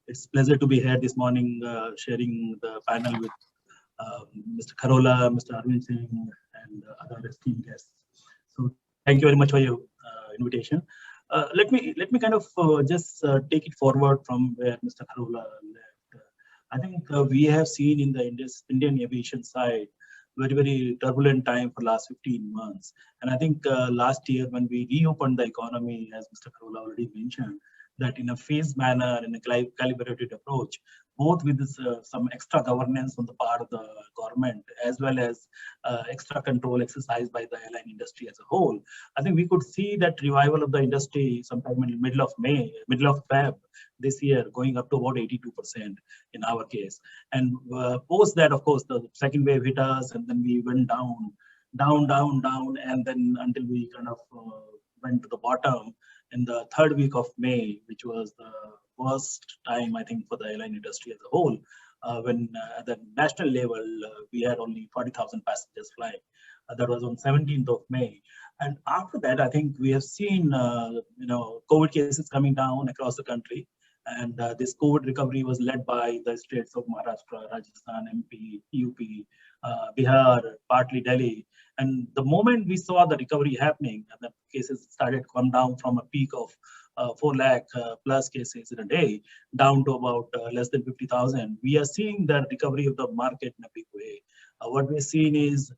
it's a pleasure to be here this morning, sharing the panel with Mr. Kharola, Mr. Arvind Singh, and other esteemed guests. So thank you very much for your invitation. Let me kind of just take it forward from where Mr. Kharola left. I think we have seen in the Indian aviation side very turbulent time for last 15 months. And I think last year when we reopened the economy, as Mr. Kharola already mentioned, that in a phased manner, in a calibrated approach, both with this, some extra governance on the part of the government, as well as extra control exercised by the airline industry as a whole. I think we could see that revival of the industry sometime in the middle of Feb this year, going up to about 82% in our case. And post that, of course, the second wave hit us, and then we went down, and then until we kind of went to the bottom in the third week of May, which was the worst time, I think, for the airline industry as a whole, when at the national level, we had only 40,000 passengers flying. That was on 17th of May. And after that, I think we have seen, COVID cases coming down across the country. And this COVID recovery was led by the states of Maharashtra, Rajasthan, MP, UP, Bihar, partly Delhi. And the moment we saw the recovery happening, and the cases started to come down from a peak of 4 lakh plus cases in a day down to about less than 50,000. We are seeing the recovery of the market in a big way. What we're seeing is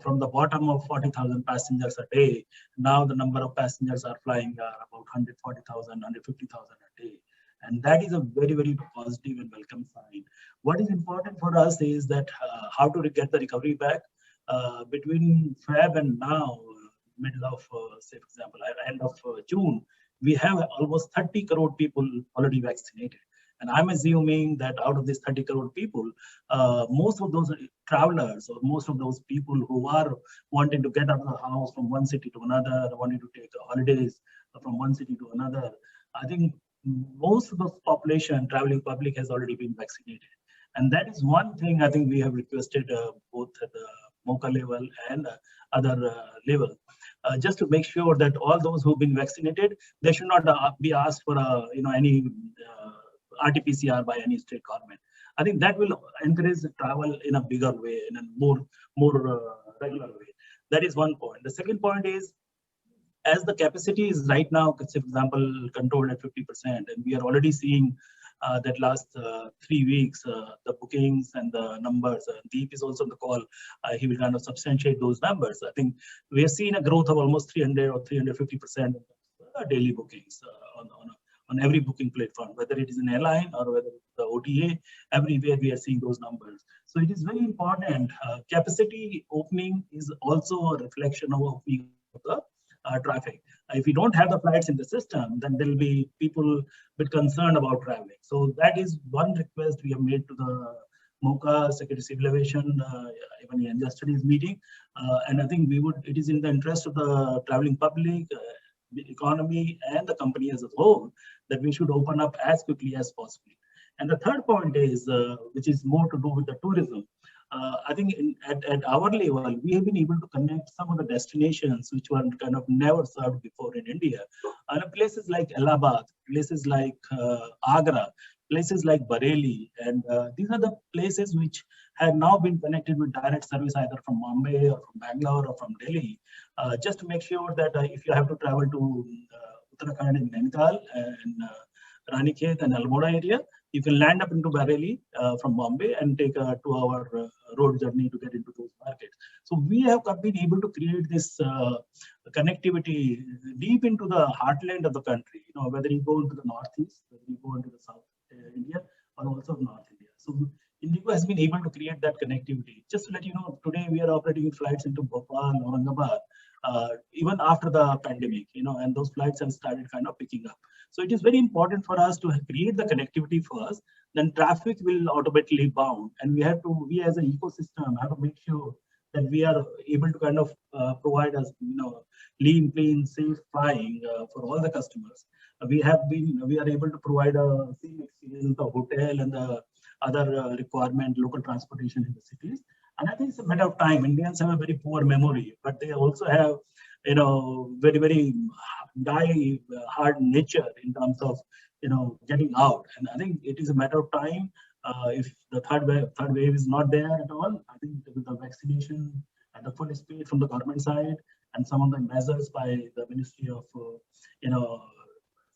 from the bottom of 40,000 passengers a day, now the number of passengers are flying about 140,000, 150,000 a day. And that is a very positive and welcome sign. What is important for us is that how to get the recovery back. Between Feb and now, middle of, say, for example, end of June, we have almost 30 crore people already vaccinated. And I'm assuming that out of these 30 crore people, most of those travelers, or most of those people who are wanting to get out of the house from one city to another, wanting to take holidays from one city to another, I think most of the population, traveling public, has already been vaccinated. And that is one thing I think we have requested both at the MOCA level and other level, just to make sure that all those who've been vaccinated, they should not be asked for any RT-PCR by any state government. I think that will encourage travel in a bigger way, in a more regular way. That is one point. The second point is, as the capacity is right now, for example, controlled at 50%, and we are already seeing that last 3 weeks, the bookings and the numbers, Deep is also on the call, he will kind of substantiate those numbers. I think we have seen a growth of almost 300 or 350% daily bookings on on every booking platform, whether it is an airline or whether it's the OTA, everywhere we are seeing those numbers. So it is very important. Capacity opening is also a reflection of opening of the traffic. If we don't have the flights in the system, then there will be people a bit concerned about traveling. So that is one request we have made to the MOCA, Secretary Civil Aviation, even in yesterday's meeting. And I think it is in the interest of the traveling public, the economy, and the company as a whole, that we should open up as quickly as possible. And the third point is, which is more to do with the tourism. I think at our level, we have been able to connect some of the destinations which were kind of never served before in India. Places like Allahabad, places like Agra, places like Bareilly, and these are the places which have now been connected with direct service either from Bombay or from Bangalore or from Delhi, just to make sure that if you have to travel to Uttarakhand and Nainital and Ranikhet and Almora area, you can land up into Bareilly from Bombay and take a 2-hour road journey to get into those markets. So we have been able to create this connectivity deep into the heartland of the country, whether you go into the northeast, whether you go into the south India, or also North India. So Indigo has been able to create that connectivity. Just to let you know, today we are operating flights into Bhopal, Aurangabad, even after the pandemic, and those flights have started kind of picking up. So it is very important for us to create the connectivity first, then traffic will automatically bound. And we as an ecosystem have to make sure that we are able to kind of provide us, lean, clean, safe flying for all the customers. We are able to provide a same experience, the hotel and the other requirement, local transportation in the cities. And I think it's a matter of time. Indians have a very poor memory, but they also have, very, very hard nature in terms of, getting out. And I think it is a matter of time. If the third wave is not there at all, I think with the vaccination at the full speed from the government side and some of the measures by the Ministry of,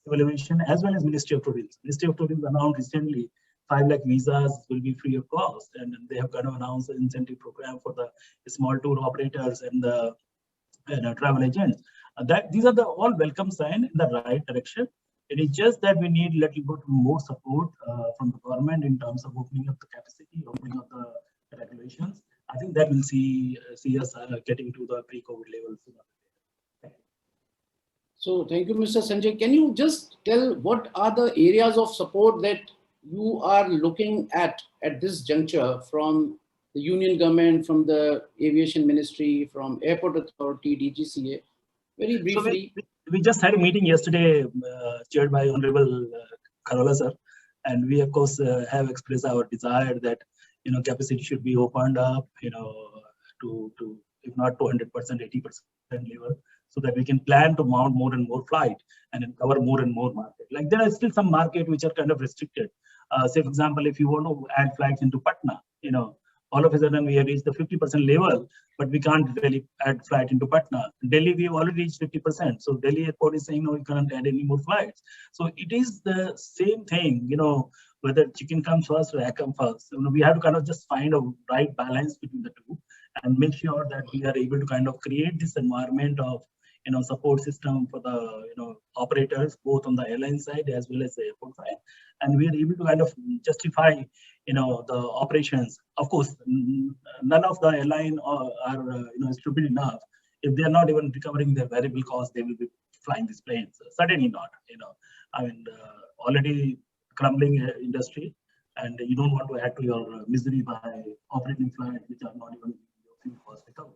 Civil Aviation as well as Ministry of Tourism. Ministry of Tourism announced recently 5 lakh visas will be free of cost, and they have kind of announced an incentive program for the small tour operators and the travel agents. These are the all welcome sign in the right direction. It is just that we need little bit more support from the government in terms of opening up the capacity, opening up the regulations. I think that will see us getting to the pre-COVID levels.
So thank you, Mr. Sanjay. Can you just tell what are the areas of support that you are looking at this juncture from the Union Government, from the Aviation Ministry, from Airport Authority, DGCA? Very briefly.
So we just had a meeting yesterday chaired by Honorable Kharola sir, and we of course have expressed our desire that capacity should be opened up, to if not 200%, 80% level, so that we can plan to mount more and more flight and then cover more and more market. Like there are still some market which are kind of restricted. Say for example, if you want to add flights into Patna, all of a sudden we have reached the 50% level, but we can't really add flight into Patna. Delhi, we have already reached 50%. So Delhi airport is saying, no, we can't add any more flights. So it is the same thing, whether chicken comes first or egg comes first. We have to kind of just find a right balance between the two and make sure that we are able to kind of create this environment of support system for the operators, both on the airline side as well as the airport side, and we are able to kind of justify the operations. Of course, none of the airline are stupid enough. If they are not even recovering their variable costs, they will be flying these planes. Certainly not. Already crumbling industry, and you don't want to add to your misery by operating flights which are not even your fuel cost recovery.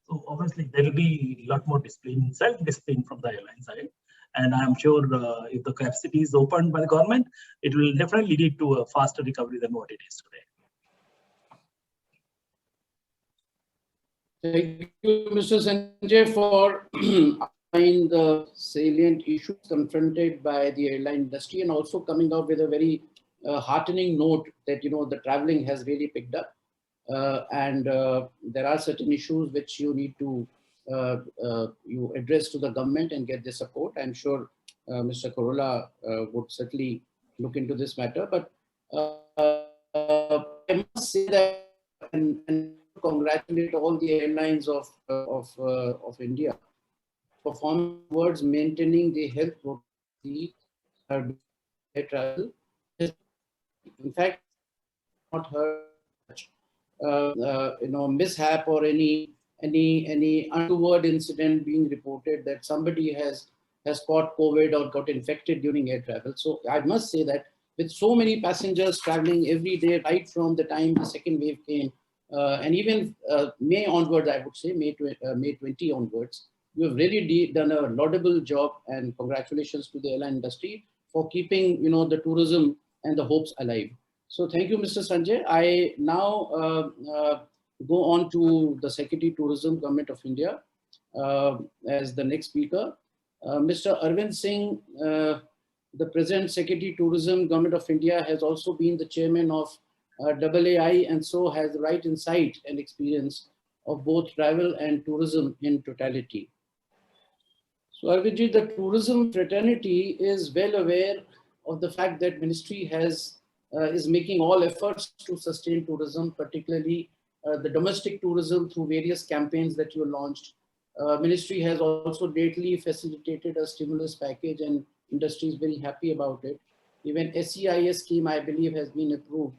So obviously there will be a lot more discipline, self-discipline from the airline side. And I'm sure if the capacity is opened by the government, it will definitely lead to a faster recovery than what it is
today. Thank you, Mr. Sanjay, for outlining the salient issues confronted by the airline industry and also coming out with a very heartening note that, the traveling has really picked up. And there are certain issues which you need to you address to the government and get the support. I'm sure Mr. Kharola would certainly look into this matter. But I must say that and congratulate all the airlines of India for performing towards maintaining the health air travel. In fact, not heard mishap or any untoward incident being reported that somebody has caught COVID or got infected during air travel. So I must say that with so many passengers traveling every day, right from the time the second wave came, and even May onwards, I would say May 20 onwards, you have really done a laudable job, and congratulations to the airline industry for keeping the tourism and the hopes alive. So thank you, Mr. Sanjay. I now go on to the Secretary Tourism, Government of India, as the next speaker. Mr. Arvind Singh, the present Secretary Tourism, Government of India, has also been the chairman of AAI, and so has the right insight and experience of both travel and tourism in totality. So Arvindji, the tourism fraternity is well aware of the fact that Ministry is making all efforts to sustain tourism, particularly the domestic tourism through various campaigns that you launched. Ministry has also lately facilitated a stimulus package, and industry is very happy about it. Even SEIS scheme, I believe, has been approved.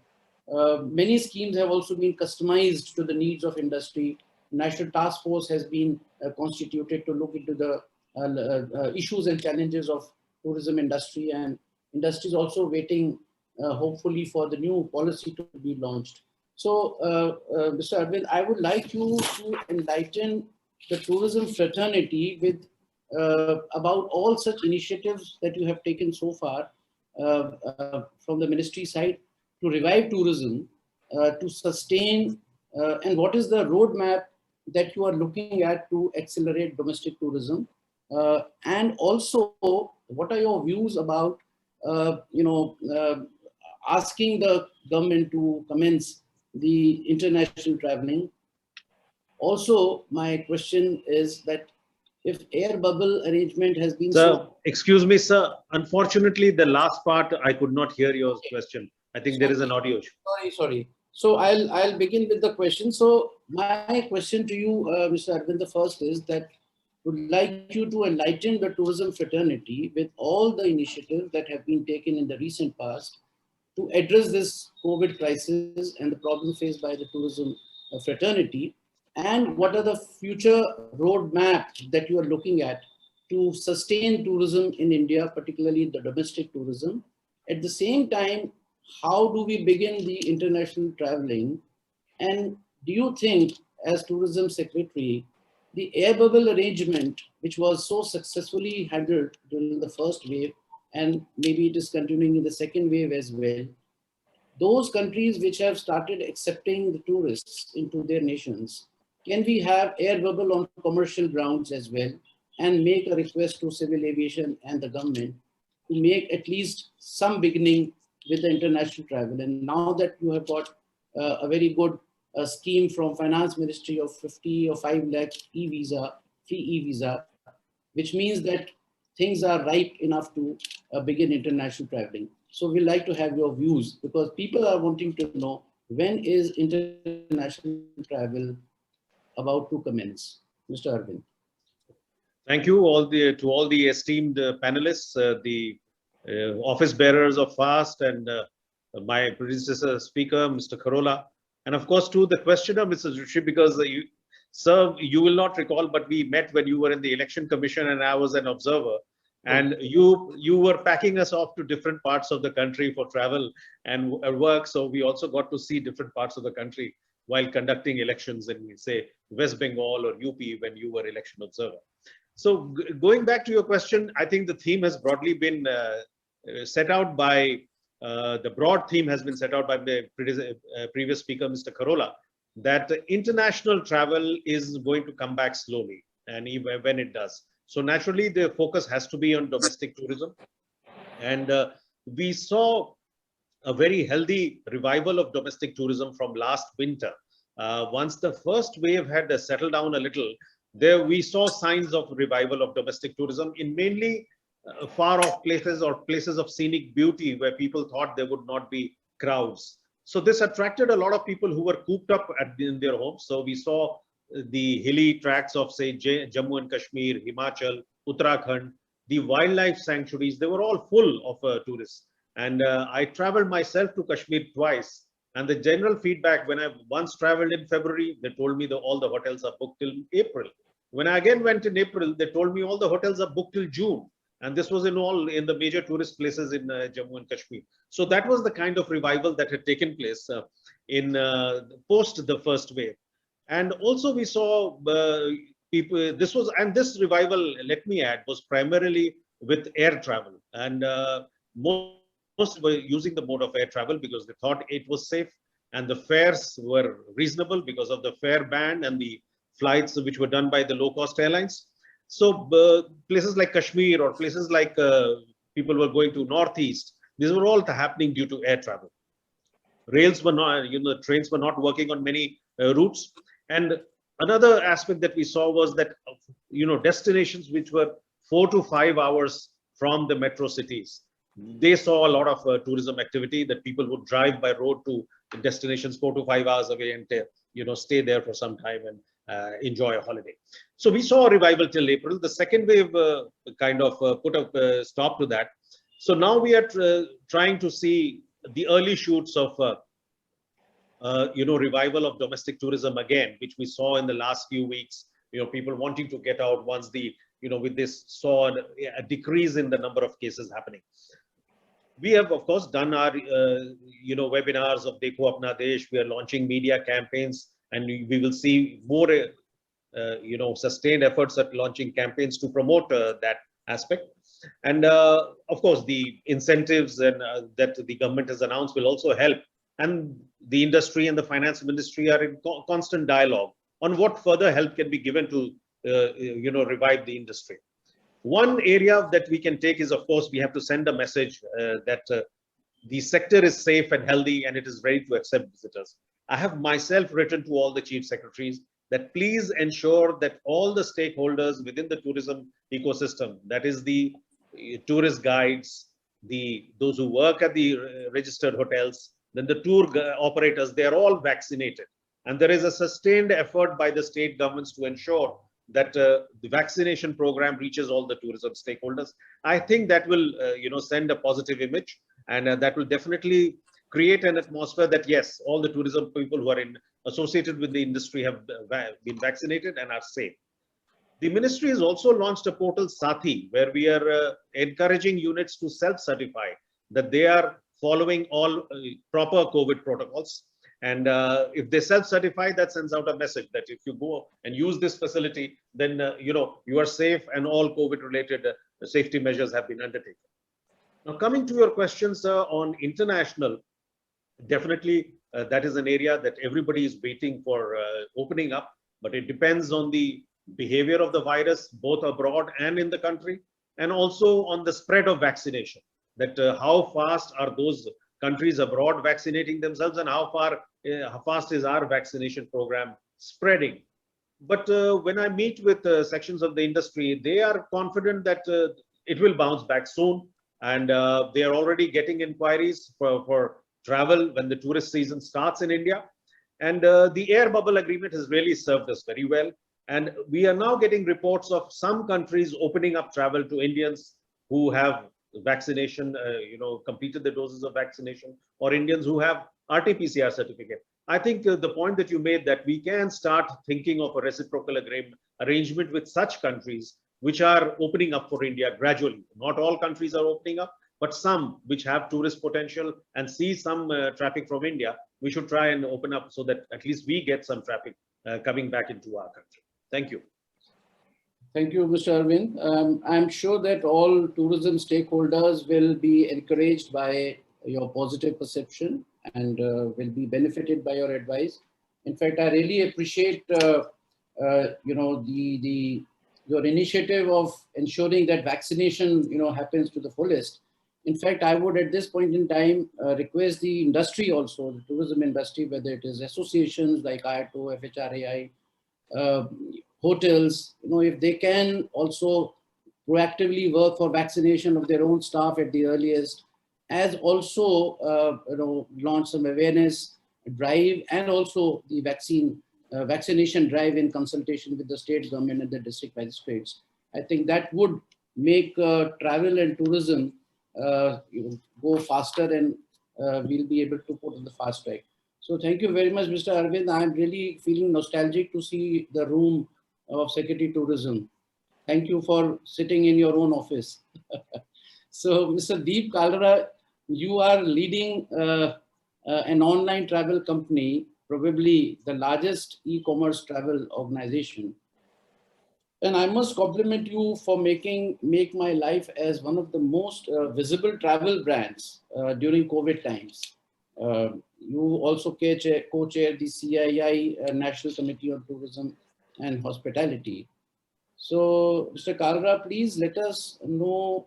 Many schemes have also been customized to the needs of industry. National Task Force has been constituted to look into the issues and challenges of tourism industry, and industry is also waiting hopefully for the new policy to be launched. So Mr. Arvind, I would like you to enlighten the tourism fraternity with about all such initiatives that you have taken so far from the ministry side to revive tourism, to sustain, and what is the roadmap that you are looking at to accelerate domestic tourism, and also what are your views about asking the government to commence the international traveling. Also, my question is that if air bubble arrangement has been...
Sir, excuse me, sir. Unfortunately, the last part, I could not hear your question. I think there is an audio issue.
Sorry. So I'll begin with the question. So my question to you, Mr. Arvind, the first is that would like you to enlighten the tourism fraternity with all the initiatives that have been taken in the recent past to address this COVID crisis and the problem faced by the tourism fraternity, and what are the future roadmap that you are looking at to sustain tourism in India, particularly the domestic tourism. At the same time, how do we begin the international traveling? And do you think, as tourism secretary, the air bubble arrangement, which was so successfully handled during the first wave, and maybe it is continuing in the second wave as well, those countries which have started accepting the tourists into their nations, can we have air bubble on commercial grounds as well, and make a request to civil aviation and the government to make at least some beginning with the international travel? And now that you have got a very good scheme from Finance Ministry of 50 or 5 lakh e-visa, free e-visa, which means that things are ripe enough to begin international traveling. So we'd like to have your views, because people are wanting to know, when is international travel about to commence? Mr. Arvind.
Thank you to all the esteemed panelists, the office bearers of FAST, and my predecessor speaker, Mr. Kharola, and of course to the questioner, Mr. Zutshi, because sir, you will not recall, but we met when you were in the Election Commission and I was an observer. And you were packing us off to different parts of the country for travel and work. So we also got to see different parts of the country while conducting elections in, say, West Bengal or UP when you were election observer. So going back to your question, I think the theme has broadly been set out by, the broad theme has been set out by the previous speaker, Mr. Kharola, that international travel is going to come back slowly, and even when it does. So naturally, the focus has to be on domestic tourism. And we saw a very healthy revival of domestic tourism from last winter. Once the first wave had settled down a little, there we saw signs of revival of domestic tourism in mainly far off places or places of scenic beauty where people thought there would not be crowds. So this attracted a lot of people who were cooped up in their homes. So we saw the hilly tracts of, say, Jammu and Kashmir, Himachal, Uttarakhand, the wildlife sanctuaries, they were all full of tourists. And I traveled myself to Kashmir twice. And the general feedback, when I once traveled in February, they told me that all the hotels are booked till April. When I again went in April, they told me all the hotels are booked till June. And this was in the major tourist places in Jammu and Kashmir. So that was the kind of revival that had taken place in post the first wave. And also we saw people, this revival, let me add, was primarily with air travel. And most were using the mode of air travel because they thought it was safe, and the fares were reasonable because of the fare ban and the flights which were done by the low-cost airlines. So places like Kashmir or places like people were going to Northeast, these were all happening due to air travel. Rails were not, trains were not working on many routes. And another aspect that we saw was that, destinations which were 4 to 5 hours from the metro cities, they saw a lot of tourism activity, that people would drive by road to destinations 4 to 5 hours away and stay there for some time and enjoy a holiday. So we saw a revival till April. The second wave kind of put a stop to that. So now we are trying to see the early shoots of revival of domestic tourism again, which we saw in the last few weeks. People wanting to get out once with this saw a decrease in the number of cases happening. We have, of course, done our, webinars of Dekho Apna Desh. We are launching media campaigns, and we will see more, sustained efforts at launching campaigns to promote that aspect. And of course, the incentives and that the government has announced will also help. And the industry and the finance ministry are in constant dialogue on what further help can be given to, revive the industry. One area that we can take is, of course, we have to send a message that the sector is safe and healthy and it is ready to accept visitors. I have myself written to all the chief secretaries that please ensure that all the stakeholders within the tourism ecosystem, that is the tourist guides, those who work at the registered hotels, then the tour operators, they are all vaccinated. And there is a sustained effort by the state governments to ensure that the vaccination program reaches all the tourism stakeholders. I think that will, send a positive image, and that will definitely create an atmosphere that, yes, all the tourism people who are associated with the industry have been vaccinated and are safe. The ministry has also launched a portal, Sathi, where we are encouraging units to self-certify that they are following all proper COVID protocols. And if they self-certify, that sends out a message that if you go and use this facility, then you are safe and all COVID-related safety measures have been undertaken. Now, coming to your questions on international, definitely that is an area that everybody is waiting for opening up, but it depends on the behavior of the virus, both abroad and in the country, and also on the spread of vaccination, that how fast are those countries abroad vaccinating themselves and how fast is our vaccination program spreading. But when I meet with sections of the industry, they are confident that it will bounce back soon. And they are already getting inquiries for travel when the tourist season starts in India. And the air bubble agreement has really served us very well. And we are now getting reports of some countries opening up travel to Indians who have vaccination, completed the doses of vaccination, or Indians who have RT-PCR certificate. I think the point that you made, that we can start thinking of a reciprocal arrangement with such countries which are opening up for India gradually. Not all countries are opening up, but some which have tourist potential and see some traffic from India, we should try and open up so that at least we get some traffic coming back into our country. Thank you.
Thank you, Mr. Arvind. I'm sure that all tourism stakeholders will be encouraged by your positive perception and will be benefited by your advice. In fact, I really appreciate, your initiative of ensuring that vaccination, happens to the fullest. In fact, I would at this point in time request the industry also, the tourism industry, whether it is associations like IATO, FHRAI, hotels, if they can also proactively work for vaccination of their own staff at the earliest, as also, launch some awareness drive and also the vaccination drive in consultation with the state government and the district magistrates. I think that would make travel and tourism go faster, and we'll be able to put on the fast track. So thank you very much, Mr. Arvind. I'm really feeling nostalgic to see the room of Secretary Tourism. Thank you for sitting in your own office. So Mr. Deep Kalra, you are leading an online travel company, probably the largest e-commerce travel organization. And I must compliment you for making Make My Life as one of the most visible travel brands during COVID times. You also co-chair the CII National Committee on Tourism and Hospitality. So, Mr. Kalra, please let us know,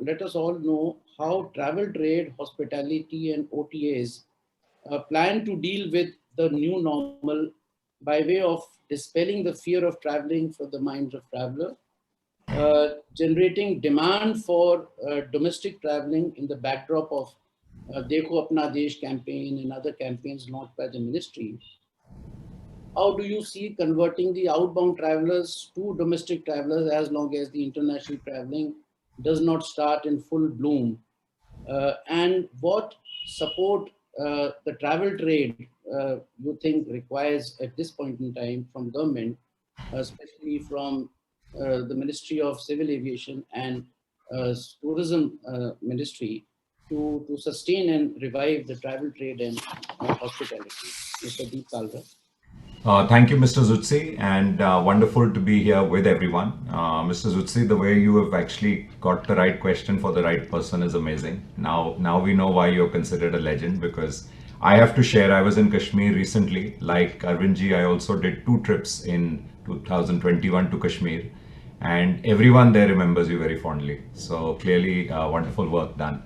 let us all know how travel trade, hospitality, and OTAs plan to deal with the new normal by way of dispelling the fear of traveling for the minds of traveler, generating demand for domestic traveling in the backdrop of Dekho Apna Desh campaign and other campaigns launched by the ministry. How do you see converting the outbound travelers to domestic travelers as long as the international traveling does not start in full bloom? And what support the travel trade you think requires at this point in time from government, especially from the Ministry of Civil Aviation and Tourism Ministry to sustain and revive the travel trade and hospitality? Mr. Deep Kalra.
Thank you, Mr. Zutshi, and wonderful to be here with everyone. Mr. Zutshi, the way you have actually got the right question for the right person is amazing. Now we know why you're considered a legend, because I have to share, I was in Kashmir recently. Like Arvindji, I also did 2 trips in 2021 to Kashmir, and everyone there remembers you very fondly. So clearly wonderful work done.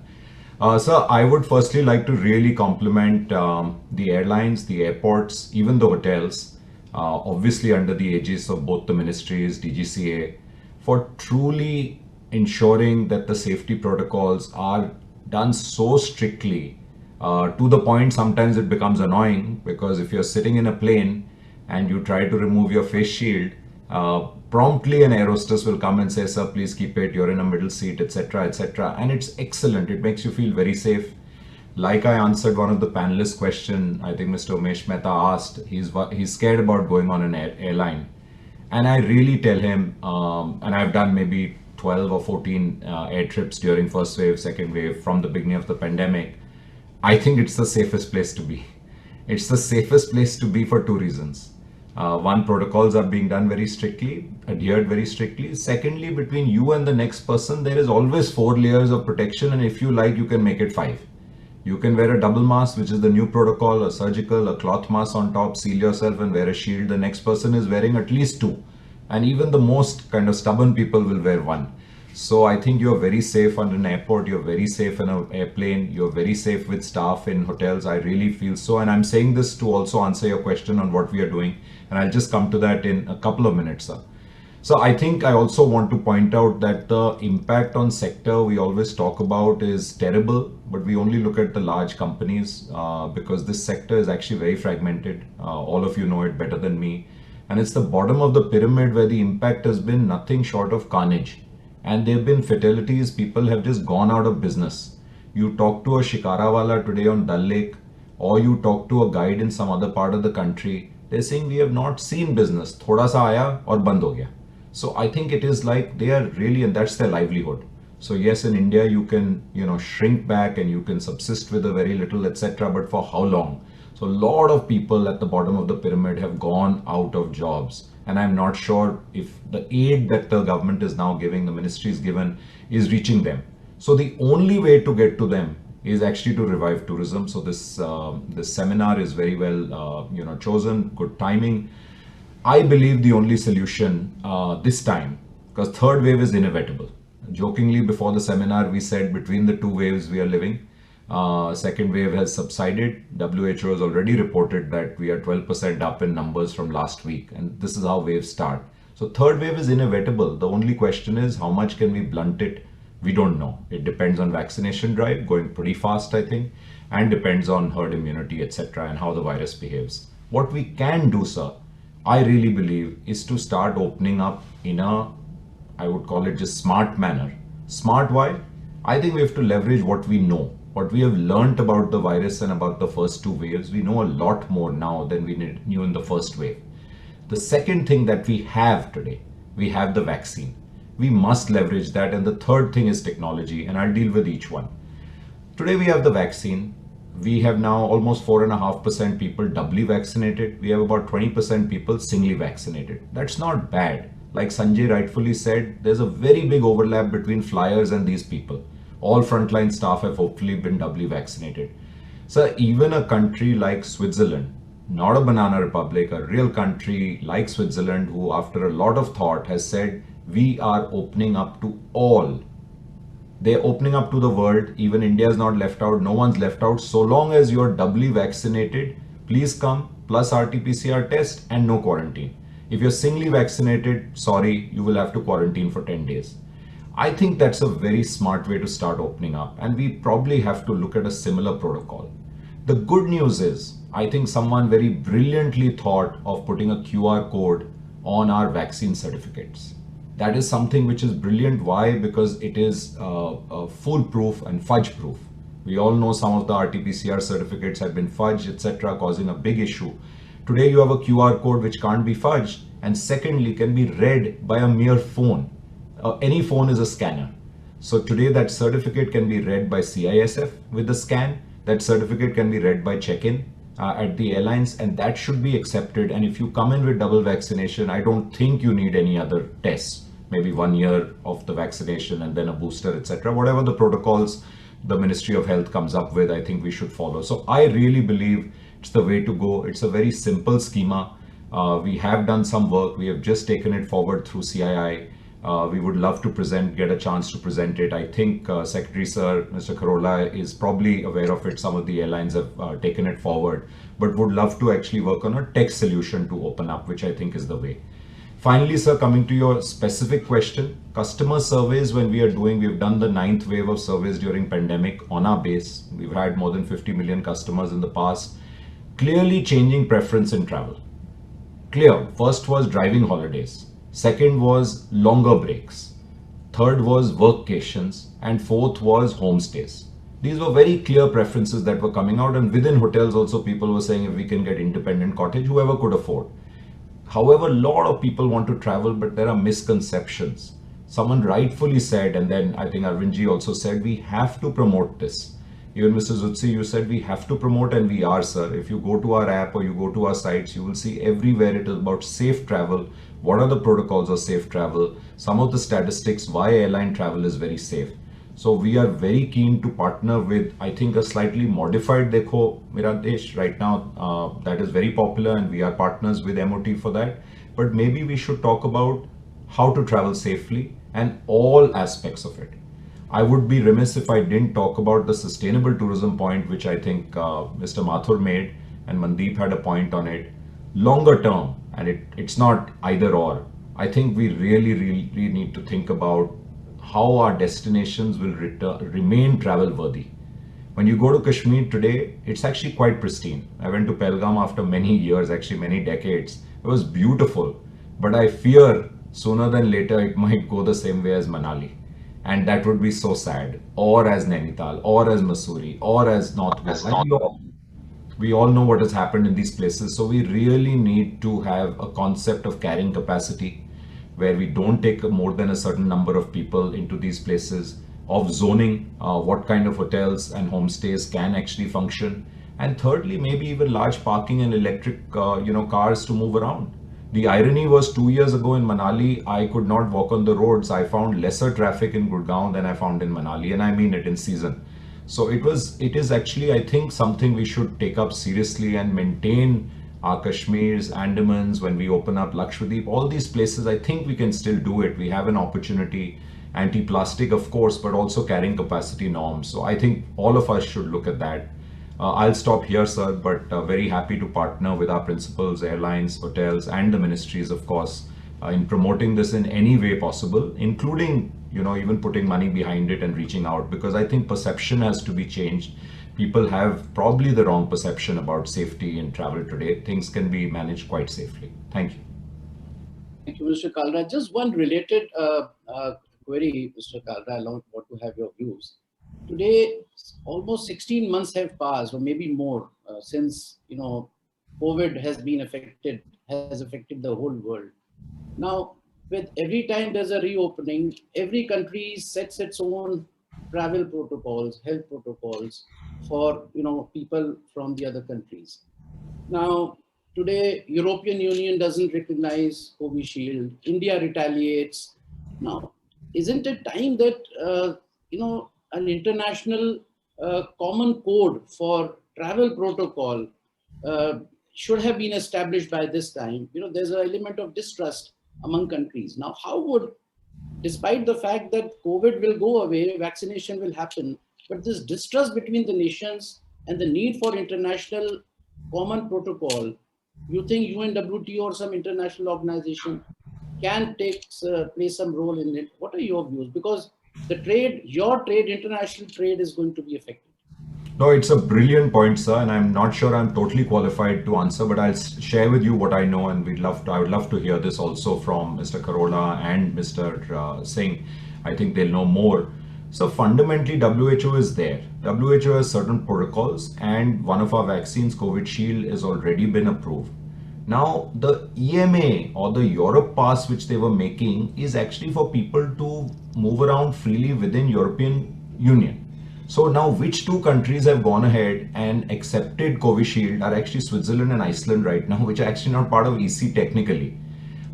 Sir, I would firstly like to really compliment the airlines, the airports, even the hotels, obviously under the aegis of both the ministries, DGCA, for truly ensuring that the safety protocols are done so strictly to the point sometimes it becomes annoying, because if you're sitting in a plane and you try to remove your face shield, promptly an air hostess will come and say, sir, please keep it, you're in a middle seat, etc., etc. And it's excellent. It makes you feel very safe. Like I answered one of the panelists' question, I think Mr. Umesh Mehta asked, he's scared about going on an airline. And I really tell him, and I've done maybe 12 or 14 air trips during first wave, second wave, from the beginning of the pandemic. I think it's the safest place to be. It's the safest place to be for 2 reasons. One, protocols are being done very strictly, adhered very strictly. Secondly, between you and the next person, there is always 4 layers of protection, and if you like, you can make it 5. You can wear a double mask, which is the new protocol, a surgical, a cloth mask on top, seal yourself and wear a shield. The next person is wearing at least 2. And even the most kind of stubborn people will wear 1. So I think you're very safe on an airport, you're very safe in an airplane, you're very safe with staff in hotels. I really feel so. And I'm saying this to also answer your question on what we are doing. And I'll just come to that in a couple of minutes, sir. So I think I also want to point out that the impact on sector we always talk about is terrible, but we only look at the large companies because this sector is actually very fragmented. All of you know it better than me. And it's the bottom of the pyramid where the impact has been nothing short of carnage. And there have been fatalities. People have just gone out of business. You talk to a shikarawala today on Dal Lake, or you talk to a guide in some other part of the country, they're saying we have not seen business. Thoda sa aaya aur band ho gaya. So I think it is like they are really, and that's their livelihood. So yes, in India you can, shrink back and you can subsist with a very little, etc. But for how long? So a lot of people at the bottom of the pyramid have gone out of jobs. And I'm not sure if the aid that the government is now giving, the ministry is given, is reaching them. So the only way to get to them is actually to revive tourism. So this seminar is very well, chosen, good timing. I believe the only solution this time, because third wave is inevitable. Jokingly before the seminar, we said between the 2 waves we are living. Second wave has subsided. WHO has already reported that we are 12% up in numbers from last week, and this is how waves start. So third wave is inevitable. The only question is how much can we blunt it? We don't know. It depends on vaccination drive going pretty fast, I think, and depends on herd immunity, etc., and how the virus behaves. What we can do, sir, I really believe, is to start opening up in a, I would call it just smart manner. Smart why? I think we have to leverage what we know, what we have learned about the virus and about the first two waves. We know a lot more now than we knew in the first wave. The second thing that we have today, we have the vaccine. We must leverage that. And the third thing is technology, and I'll deal with each one. Today we have the vaccine. We have now almost 4.5% people doubly vaccinated. We have about 20% people singly vaccinated. That's not bad. Like Sanjay rightfully said, there's a very big overlap between flyers and these people. All frontline staff have hopefully been doubly vaccinated. So even a country like Switzerland, not a banana republic, a real country like Switzerland, who after a lot of thought has said, we are opening up to all. They're opening up to the world. Even India is not left out. No one's left out. So long as you're doubly vaccinated, please come, plus RT-PCR test and no quarantine. If you're singly vaccinated, sorry, you will have to quarantine for 10 days. I think that's a very smart way to start opening up, and we probably have to look at a similar protocol. The good news is, I think someone very brilliantly thought of putting a QR code on our vaccine certificates. That is something which is brilliant. Why? Because it is foolproof and fudge proof. We all know some of the RT-PCR certificates have been fudged, etc., causing a big issue. Today you have a QR code which can't be fudged, and secondly can be read by a mere phone. Any phone is a scanner. So today that certificate can be read by CISF with the scan. That certificate can be read by check-in at the airlines, and that should be accepted. And if you come in with double vaccination, I don't think you need any other tests. Maybe 1 year of the vaccination and then a booster, etc. Whatever the protocols the Ministry of Health comes up with, I think we should follow. So I really believe it's the way to go. It's a very simple schema. We have done some work. We have just taken it forward through CII. We would love to get a chance to present it. I think Secretary Sir, Mr. Kharola is probably aware of it. Some of the airlines have taken it forward, but would love to actually work on a tech solution to open up, which I think is the way. Finally, sir, coming to your specific question, customer surveys we've done the 9th wave of surveys during pandemic on our base. We've had more than 50 million customers in the past, clearly changing preference in travel. Clear. First was driving holidays. Second was longer breaks. Third was workations. And fourth was homestays. These were very clear preferences that were coming out, and within hotels also people were saying if we can get independent cottage, whoever could afford. However, a lot of people want to travel, but there are misconceptions. Someone rightfully said, and then I think Arvindji also said, we have to promote this. Even Mr. Zutshi, you said we have to promote, and we are, sir. If you go to our app or you go to our sites, you will see everywhere it is about safe travel. What are the protocols of safe travel? Some of the statistics why airline travel is very safe. So we are very keen to partner with, I think, a slightly modified Dekho Mera Desh right now. That is very popular, and we are partners with MOT for that. But maybe we should talk about how to travel safely and all aspects of it. I would be remiss if I didn't talk about the sustainable tourism point, which I think Mr. Mathur made, and Mandeep had a point on it. Longer term, and it's not either or. I think we really need to think about how our destinations will remain travel worthy. When you go to Kashmir today, it's actually quite pristine. I went to Pahalgam after many years, actually many decades. It was beautiful, but I fear sooner than later it might go the same way as Manali. And that would be so sad. Or as Nainital, or as Mussoorie, or as Northwest. We all know what has happened in these places. So we really need to have a concept of carrying capacity, where we don't take more than a certain number of people into these places, of zoning, what kind of hotels and homestays can actually function. And thirdly, maybe even large parking and electric cars to move around. The irony was 2 years ago in Manali, I could not walk on the roads. I found lesser traffic in Gurgaon than I found in Manali, and I mean it in season. So it is actually, I think, something we should take up seriously and maintain. Our Kashmirs, Andamans, when we open up Lakshadweep, all these places, I think we can still do it. We have an opportunity, anti-plastic, of course, but also carrying capacity norms. So I think all of us should look at that. I'll stop here, sir, but very happy to partner with our principals, airlines, hotels, and the ministries, of course, in promoting this in any way possible, including, even putting money behind it and reaching out, because I think perception has to be changed. People have probably the wrong perception about safety in travel today. Things can be managed quite safely. Thank you.
Thank you, Mr. Kalra. Just one related query, Mr. Kalra, I want to have your views. Today, almost 16 months have passed, or maybe more, since COVID has affected the whole world. Now, with every time there's a reopening, every country sets its own travel protocols, health protocols for people from the other countries. Now, today, European Union doesn't recognize Covishield. India retaliates. Now, isn't it time that an international common code for travel protocol should have been established by this time? There's an element of distrust among countries. Now, how would, despite the fact that COVID will go away, vaccination will happen, but this distrust between the nations and the need for international common protocol, you think UNWTO or some international organization can play some role in it? What are your views? Because the trade, your trade, international trade is going to be affected.
No, it's a brilliant point, sir, and I'm not sure I'm totally qualified to answer, but I'll share with you what I know, and I would love to hear this also from Mr. Kharola and Mr. Singh. I think they'll know more. So fundamentally, WHO is there. WHO has certain protocols, and one of our vaccines, Covishield, has already been approved. Now, the EMA or the Europe pass, which they were making, is actually for people to move around freely within European Union. So now which two countries have gone ahead and accepted Covishield are actually Switzerland and Iceland right now, which are actually not part of EC technically.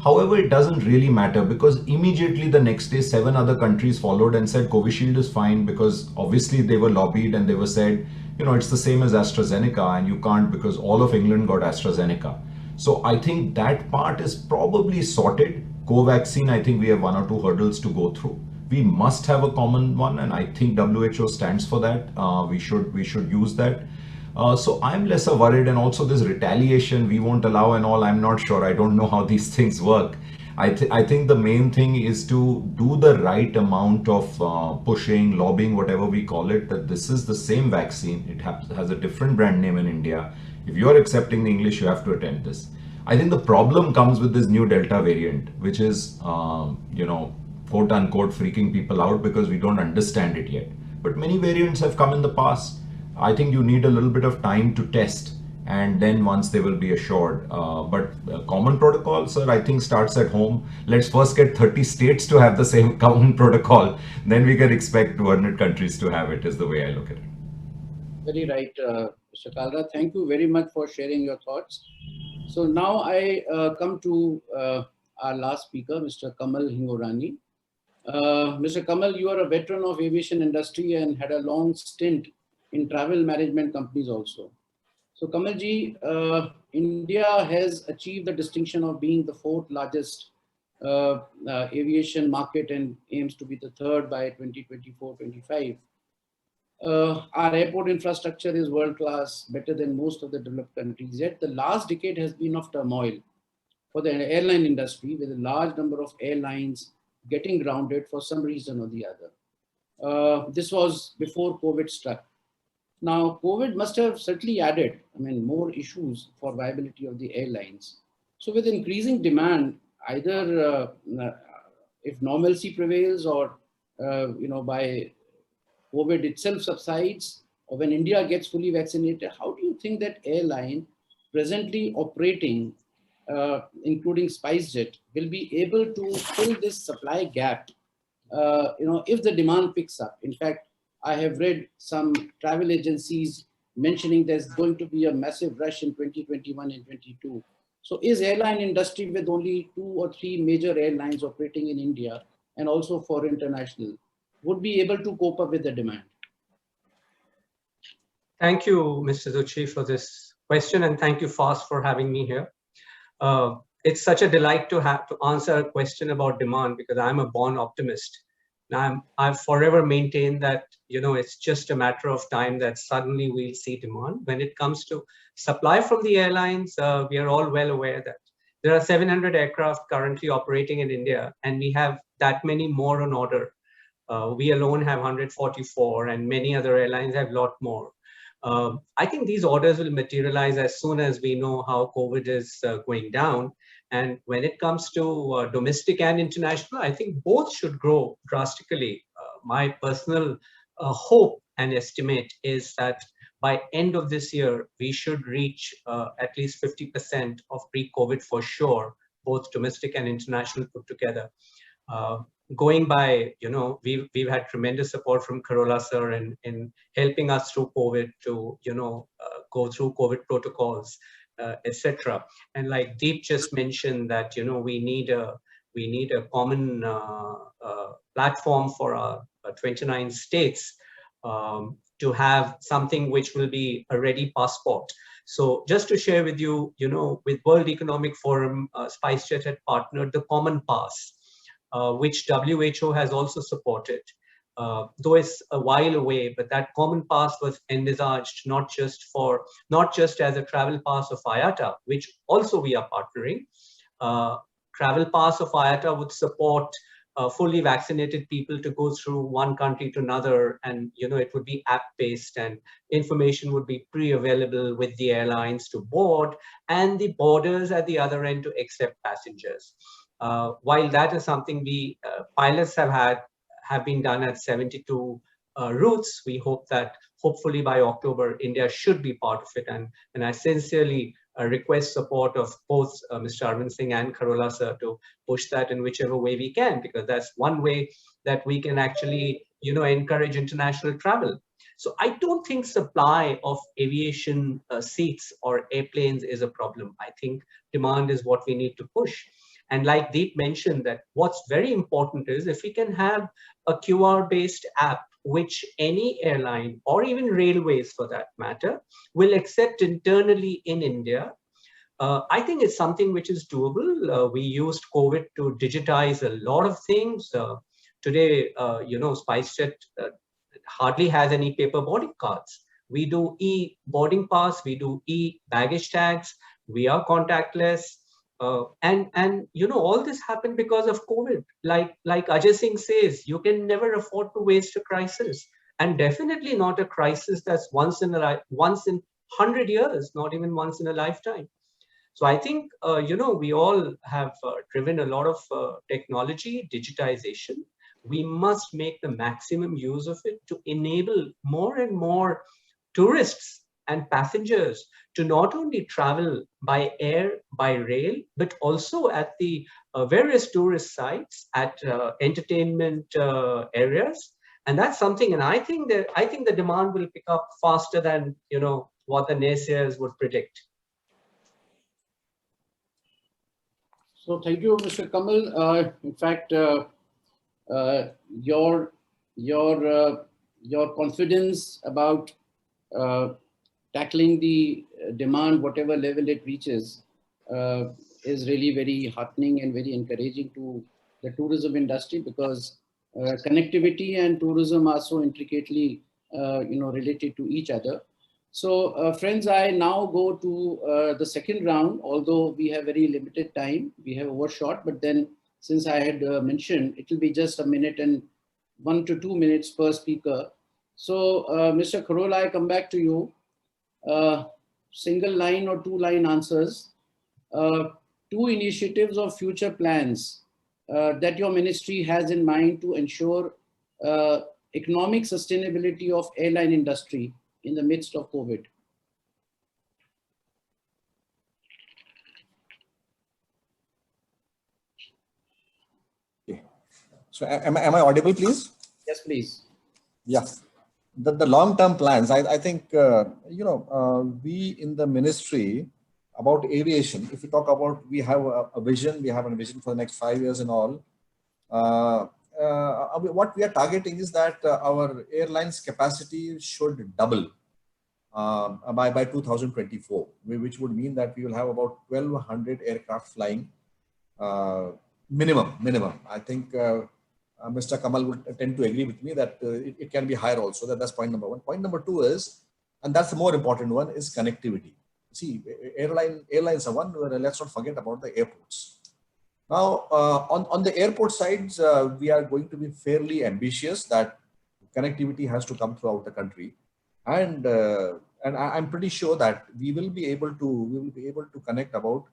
However, it doesn't really matter, because immediately the next day 7 other countries followed and said Covishield is fine, because obviously they were lobbied and they were said, it's the same as AstraZeneca and you can't, because all of England got AstraZeneca. So I think that part is probably sorted. Covaxin, I think we have 1 or 2 hurdles to go through. We must have a common one, and I think WHO stands for that. We should use that. So I'm lesser worried, and also this retaliation we won't allow and all, I'm not sure. I don't know how these things work. I think the main thing is to do the right amount of pushing, lobbying, whatever we call it, that this is the same vaccine. It has a different brand name in India. If you're accepting the English, you have to attend this. I think the problem comes with this new Delta variant, which is, quote unquote, freaking people out because we don't understand it yet. But many variants have come in the past. I think you need a little bit of time to test, and then once they will be assured. But common protocol, sir, I think starts at home. Let's first get 30 states to have the same common protocol. Then we can expect 200 countries to have it, is the way I look at it.
Very right, Mr. Kalra. Thank you very much for sharing your thoughts. So now I come to our last speaker, Mr. Kamal Hingorani. Mr. Kamal, you are a veteran of aviation industry and had a long stint in travel management companies also. So Kamalji, India has achieved the distinction of being the 4th largest aviation market and aims to be the 3rd by 2024-25. Our airport infrastructure is world-class, better than most of the developed countries. Yet the last decade has been of turmoil for the airline industry, with a large number of airlines getting grounded for some reason or the other. This was before COVID struck. Now, COVID must have certainly added, more issues for viability of the airlines. So with increasing demand, either if normalcy prevails or, by COVID itself subsides, or when India gets fully vaccinated, how do you think that airline presently operating, including SpiceJet, will be able to fill this supply gap, if the demand picks up? In fact, I have read some travel agencies mentioning there's going to be a massive rush in 2021 and 22. So is airline industry, with only 2 or 3 major airlines operating in India and also for international, would be able to cope up with the demand?
Thank you, Mr. Zutshi, for this question, and thank you, FAST, for having me here. It's such a delight to have to answer a question about demand, because I'm a born optimist. Now, I've forever maintained that, it's just a matter of time that suddenly we'll see demand. When it comes to supply from the airlines, we are all well aware that there are 700 aircraft currently operating in India, and we have that many more on order. We alone have 144, and many other airlines have a lot more. I think these orders will materialize as soon as we know how COVID is going down. And when it comes to domestic and international, I think both should grow drastically. My personal hope and estimate is that by end of this year, we should reach at least 50% of pre-COVID for sure, both domestic and international put together. Going by, we've had tremendous support from Kharola sir in helping us through COVID to, go through COVID protocols, etc. And like Deep just mentioned that, we need a common platform for our 29 states to have something which will be a ready passport. So just to share with you, with World Economic Forum, SpiceJet had partnered the Common Pass, which WHO has also supported. Though it's a while away, but that Common Pass was envisaged not just as a travel pass of IATA, which also we are partnering. Travel pass of IATA would support fully vaccinated people to go through one country to another, and it would be app-based, and information would be pre-available with the airlines to board, and the borders at the other end to accept passengers. While that is something we pilots have been done at 72 routes, we hope that hopefully by October, India should be part of it. And I sincerely request support of both Mr. Arvind Singh and Kharola sir to push that in whichever way we can, because that's one way that we can actually, encourage international travel. So I don't think supply of aviation seats or airplanes is a problem. I think demand is what we need to push. And like Deep mentioned, that what's very important is if we can have a QR-based app, which any airline or even railways for that matter will accept internally in India. I think it's something which is doable. We used COVID to digitize a lot of things. Today, SpiceJet hardly has any paper boarding cards. We do e-boarding pass, we do e-baggage tags, we are contactless. And all this happened because of COVID. Like Ajay Singh says, you can never afford to waste a crisis, and definitely not a crisis that's once in 100 years, not even once in a lifetime. So I think we all have driven a lot of technology, digitization. We must make the maximum use of it to enable more and more tourists and passengers to not only travel by air, by rail, but also at the various tourist sites, at entertainment areas. And that's something, and I think the demand will pick up faster than what the naysayers would predict.
So thank you, Mr. Kamal. In fact, your confidence about tackling the demand, whatever level it reaches, is really very heartening and very encouraging to the tourism industry, because connectivity and tourism are so intricately, related to each other. So, friends, I now go to the second round. Although we have very limited time, we have overshot, but then since I had mentioned, it will be just a minute and 1 to 2 minutes per speaker. So, Mr. Kharola, I come back to you. Single line or 2-line answers. 2 initiatives or future plans that your ministry has in mind to ensure economic sustainability of airline industry in the midst of COVID.
Okay. So am I audible, please?
Yes, please.
Yeah. The long-term plans, I think, we in the ministry about aviation, if we talk about, we have a vision, we have a vision for the next 5 years and all. What we are targeting is that our airlines capacity should double by 2024, which would mean that we will have about 1,200 aircraft flying minimum. I think Mr. Kamal would tend to agree with me that it can be higher also. That's point number 1. Point number 2 is, and that's the more important one, is connectivity. See, airlines are one, let's not forget about the airports. Now, on the airport sides, we are going to be fairly ambitious that connectivity has to come throughout the country. And and I'm pretty sure that we will be able to connect about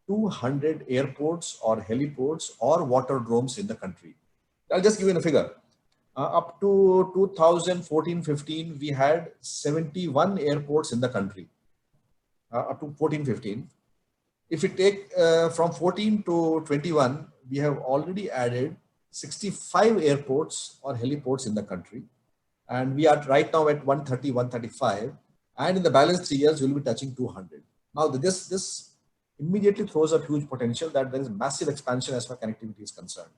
200 airports or heliports or waterdromes in the country. I'll just give you a figure. Up to 2014-15, we had 71 airports in the country. Up to 14-15. If we take from 14 to 21, we have already added 65 airports or heliports in the country. And we are right now at 130, 135. And in the balance 3 years, we'll be touching 200. Now, this immediately throws up huge potential that there is massive expansion as far as connectivity is concerned.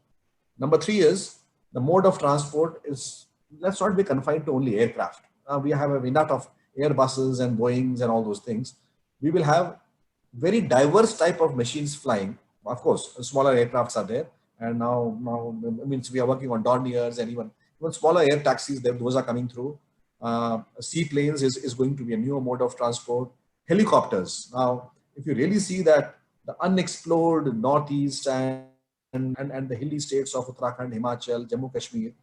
Number 3 is the mode of transport is, let's not be confined to only aircraft. We have a lot of Airbuses and Boeings and all those things. We will have very diverse type of machines flying. Of course, smaller aircrafts are there. And now means we are working on Dorniers and even smaller air taxis, those are coming through. Seaplanes is going to be a new mode of transport. Helicopters. Now, if you really see that the unexplored Northeast and the hilly states of Uttarakhand, Himachal, Jammu Kashmir,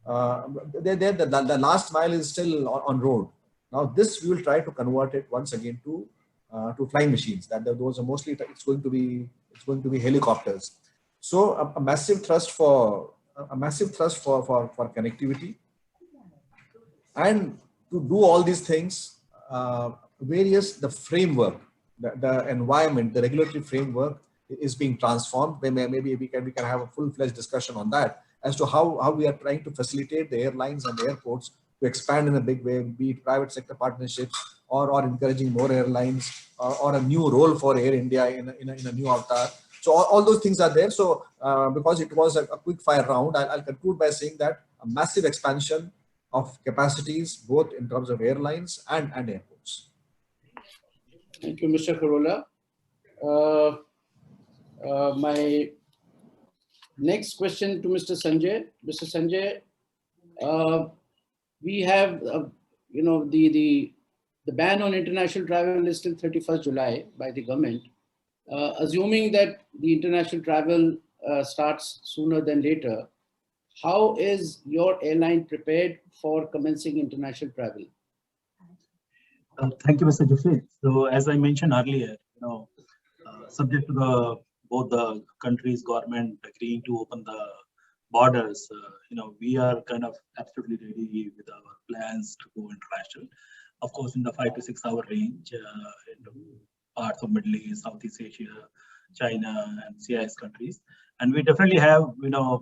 the last mile is still on road. Now, this we will try to convert it once again to flying machines. Those are mostly it's going to be helicopters. So a massive thrust for connectivity, and to do all these things, the framework, the environment, the regulatory framework is being transformed. Maybe we can have a full-fledged discussion on that as to how we are trying to facilitate the airlines and the airports to expand in a big way, be it private sector partnerships or encouraging more airlines or a new role for Air India in a new avatar. So all those things are there. So because it was a quick fire round, I'll conclude by saying that a massive expansion of capacities, both in terms of airlines and airports.
Thank you, Mr. Kharola. My next question to Mr. Sanjay. Mr. Sanjay, we have, the ban on international travel is till 31st July by the government. Assuming that the international travel starts sooner than later, how is your airline prepared for commencing international travel?
Thank you, Mr. Zutshi. So as I mentioned earlier, subject to both the country's government agreeing to open the borders, we are kind of absolutely ready with our plans to go international. Of course, in the 5 to 6 hour range, in parts of Middle East, Southeast Asia, China, and CIS countries. And we definitely have,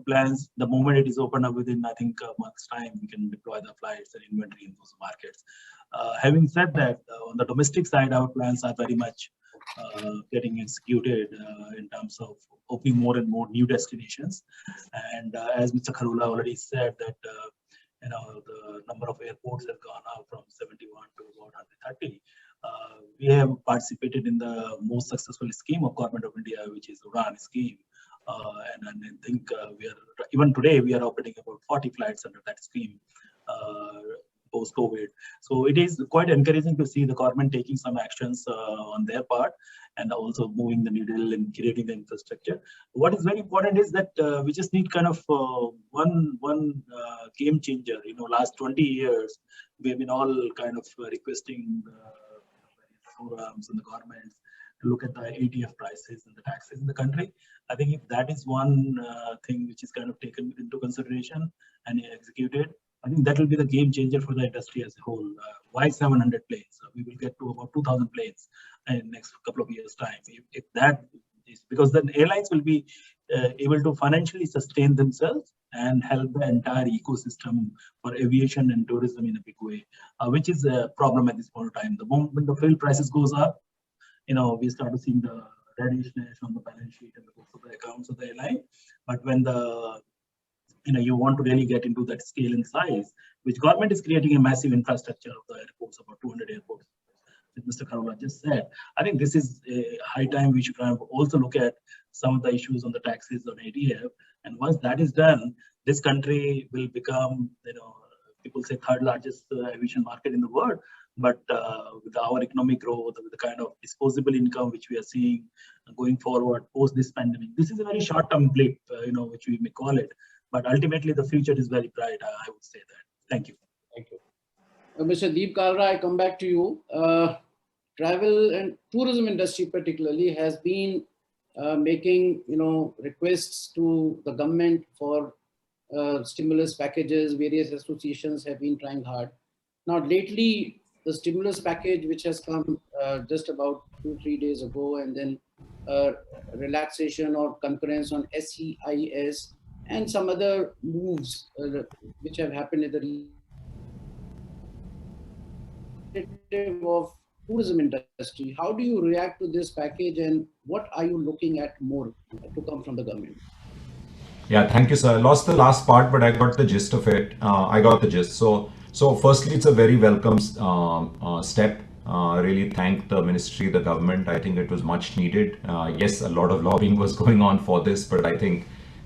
plans. The moment it is opened up within, I think, a month's time, we can deploy the flights and inventory in those markets. Having said that, on the domestic side, our plans are very much getting executed in terms of opening more and more new destinations. And as Mr. Kharola already said, that the number of airports has gone up from 71 to about 130. We have participated in the most successful scheme of Government of India, which is UDAN scheme. And I think even today, we are operating about 40 flights under that scheme post-COVID. So it is quite encouraging to see the government taking some actions on their part and also moving the needle and creating the infrastructure. What is very important is that we just need kind of one game changer. Last 20 years, we have been all kind of requesting forums and the governments to look at the ATF prices and the taxes in the country. I think if that is one thing which is kind of taken into consideration and executed, I think that will be the game changer for the industry as a whole. Why 700 planes? We will get to about 2,000 planes in the next couple of years' time. If that is, because then airlines will be able to financially sustain themselves and help the entire ecosystem for aviation and tourism in a big way, which is a problem at this point in time. The moment when the fuel prices goes up, we start to see the readiness on the balance sheet and the books of the accounts of the airline. But when you want to really get into that scale and size, which government is creating a massive infrastructure of the airports, about 200 airports, as Mr. Kharola just said. I think this is a high time we should kind of also look at some of the issues on the taxes on ATF. And once that is done, this country will become, people say third largest aviation market in the world. But with our economic growth, with the kind of disposable income which we are seeing going forward post this pandemic, this is a very short-term blip, which we may call it. But ultimately, the future is very bright. I would say that. Thank you.
Thank you. Mr. Deep Kalra, I come back to you. Travel and tourism industry particularly has been making requests to the government for stimulus packages. Various associations have been trying hard. Now lately, the stimulus package which has come just about 2-3 days ago, and then relaxation or concurrence on SEIS and some other moves which have happened in the of tourism industry. How do you react to this package, and what are you looking at more to come from the government?
Yeah, thank you, sir. I lost the last part, but I got the gist of it. I got the gist. So firstly, it's a very welcome step. Really thank the ministry, the government. I think it was much needed. Yes, a lot of lobbying was going on for this, but I think,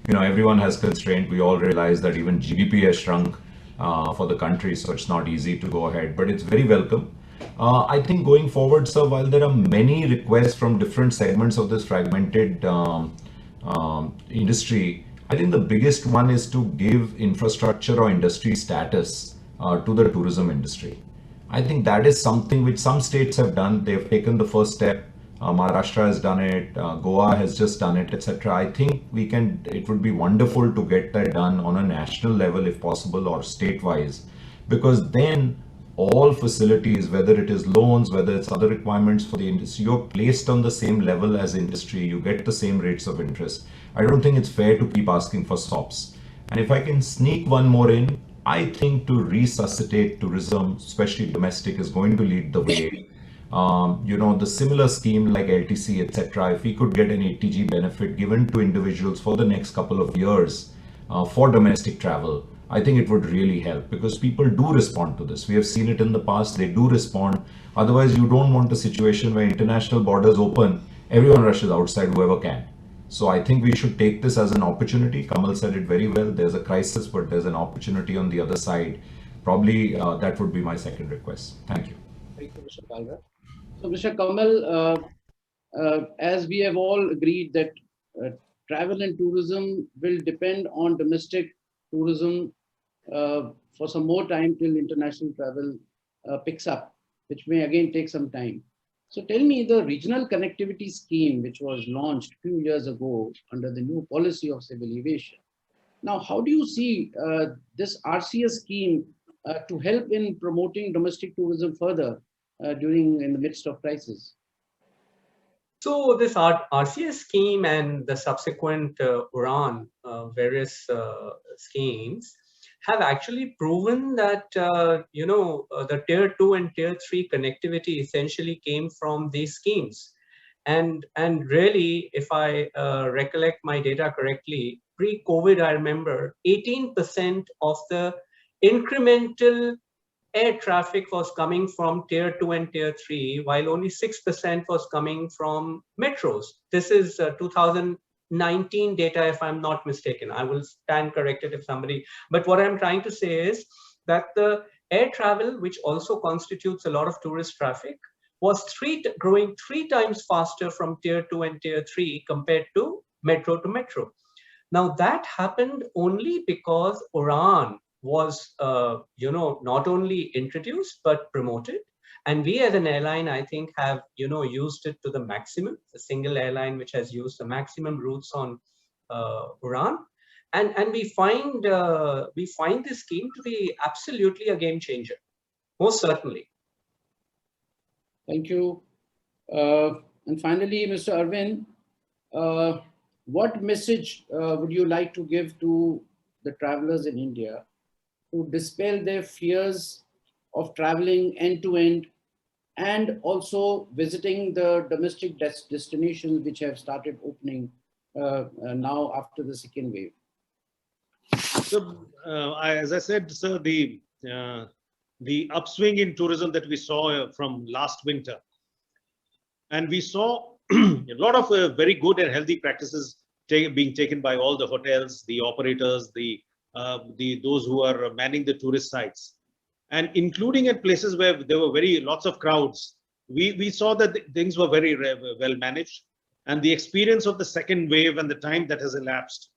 everyone has constraint. We all realize that even GDP has shrunk for the country, so it's not easy to go ahead, but it's very welcome. I think going forward, sir, while there are many requests from different segments of this fragmented industry, I think the biggest one is to give infrastructure or industry status to the tourism industry. I think that is something which some states have done. They've taken the first step. Maharashtra has done it. Goa has just done it, etc. I think it would be wonderful to get that done on a national level if possible, or state-wise, because then all facilities, whether it is loans, whether it's other requirements for the industry, you're placed on the same level as industry. You get the same rates of interest. I don't think it's fair to keep asking for stops. And if I can sneak one more in, I think to resuscitate tourism, especially domestic, is going to lead the way. The similar scheme like LTC, etc., if we could get an ATG benefit given to individuals for the next couple of years for domestic travel, I think it would really help, because people do respond to this. We have seen it in the past. They do respond. Otherwise, you don't want a situation where international borders open, everyone rushes outside, whoever can. So I think we should take this as an opportunity. Kamal said it very well. There's a crisis, but there's an opportunity on the other side. Probably that would be my second request. Thank you.
Thank you, Mr. Kalra. So, Mr. Kamal, as we have all agreed that travel and tourism will depend on domestic tourism for some more time till international travel picks up, which may again take some time. So tell me, the regional connectivity scheme, which was launched a few years ago under the new policy of civil aviation. Now, how do you see this RCS scheme to help in promoting domestic tourism further in the midst of crisis?
So this RCS scheme and the subsequent URAN, various schemes, have actually proven that, the tier 2 and tier 3 connectivity essentially came from these schemes. And really, if I recollect my data correctly, pre-COVID, I remember 18% of the incremental air traffic was coming from tier 2 and tier 3, while only 6% was coming from metros. This is 2019 data, if I'm not mistaken. I will stand corrected if somebody, but what I'm trying to say is that the air travel, which also constitutes a lot of tourist traffic, was growing 3 times faster from tier 2 and tier 3 compared to metro. Now that happened only because URAN was, not only introduced, but promoted. And we as an airline, I think, have, used it to the maximum, a single airline which has used the maximum routes on URAN. And we find this scheme to be absolutely a game changer, most certainly.
Thank you. And finally, Mr. Arvind, what message would you like to give to the travelers in India to dispel their fears of traveling end-to-end and also visiting the domestic destinations which have started opening now after the second wave?
So, as I said, sir, the upswing in tourism that we saw from last winter, and we saw a lot of very good and healthy practices being taken by all the hotels, the operators, those who are manning the tourist sites, and including at places where there were lots of crowds. We saw that things were very well managed, and the experience of the second wave and the time that has elapsed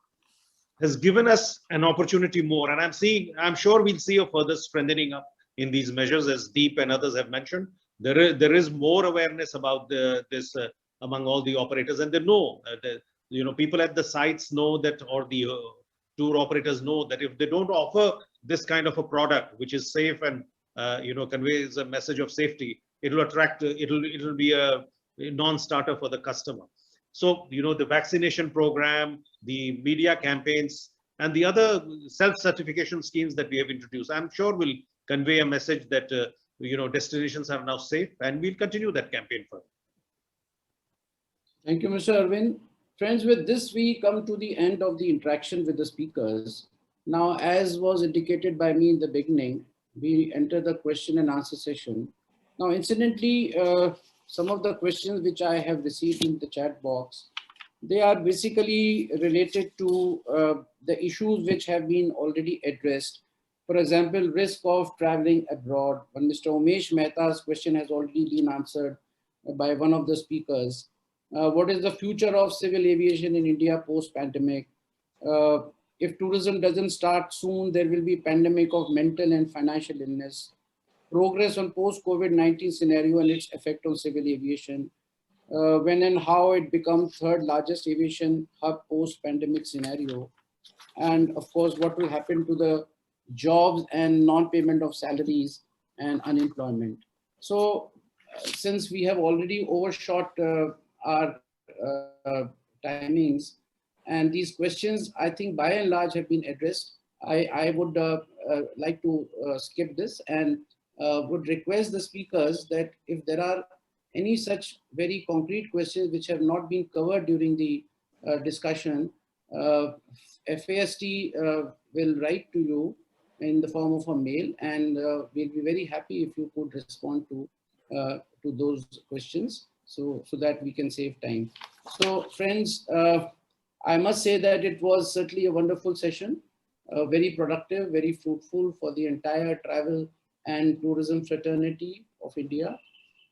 has given us an opportunity more. And I'm sure we'll see a further strengthening up in these measures, as Deep and others have mentioned. There is more awareness about this among all the operators, and they know people at the sites know that, or the tour operators know that if they don't offer this kind of a product which is safe and conveys a message of safety, it will attract, it'll be a non-starter for the customer. So the vaccination program, the media campaigns, and the other self-certification schemes that we have introduced, I'm sure will convey a message that destinations are now safe, and we'll continue that campaign further.
Thank you, Mr. Arvind. Friends, with this we come to the end of the interaction with the speakers. Now, as was indicated by me in the beginning, we enter the question and answer session. Now, incidentally, some of the questions which I have received in the chat box, they are basically related to the issues which have been already addressed. For example, risk of traveling abroad. When Mr. Umesh Mehta's question has already been answered by one of the speakers. What is the future of civil aviation in India post-pandemic? If tourism doesn't start soon, there will be pandemic of mental and financial illness. Progress on post-COVID-19 scenario and its effect on civil aviation. When and how it becomes third largest aviation hub post-pandemic scenario. And of course, what will happen to the jobs and non-payment of salaries and unemployment. So since we have already overshot our timings, and these questions, I think by and large have been addressed, I would like to skip this and would request the speakers that if there are any such very concrete questions which have not been covered during the discussion, FAST will write to you in the form of a mail, and we'll be very happy if you could respond to those questions, so that we can save time. So friends, I must say that it was certainly a wonderful session, very productive, very fruitful for the entire travel and tourism fraternity of India,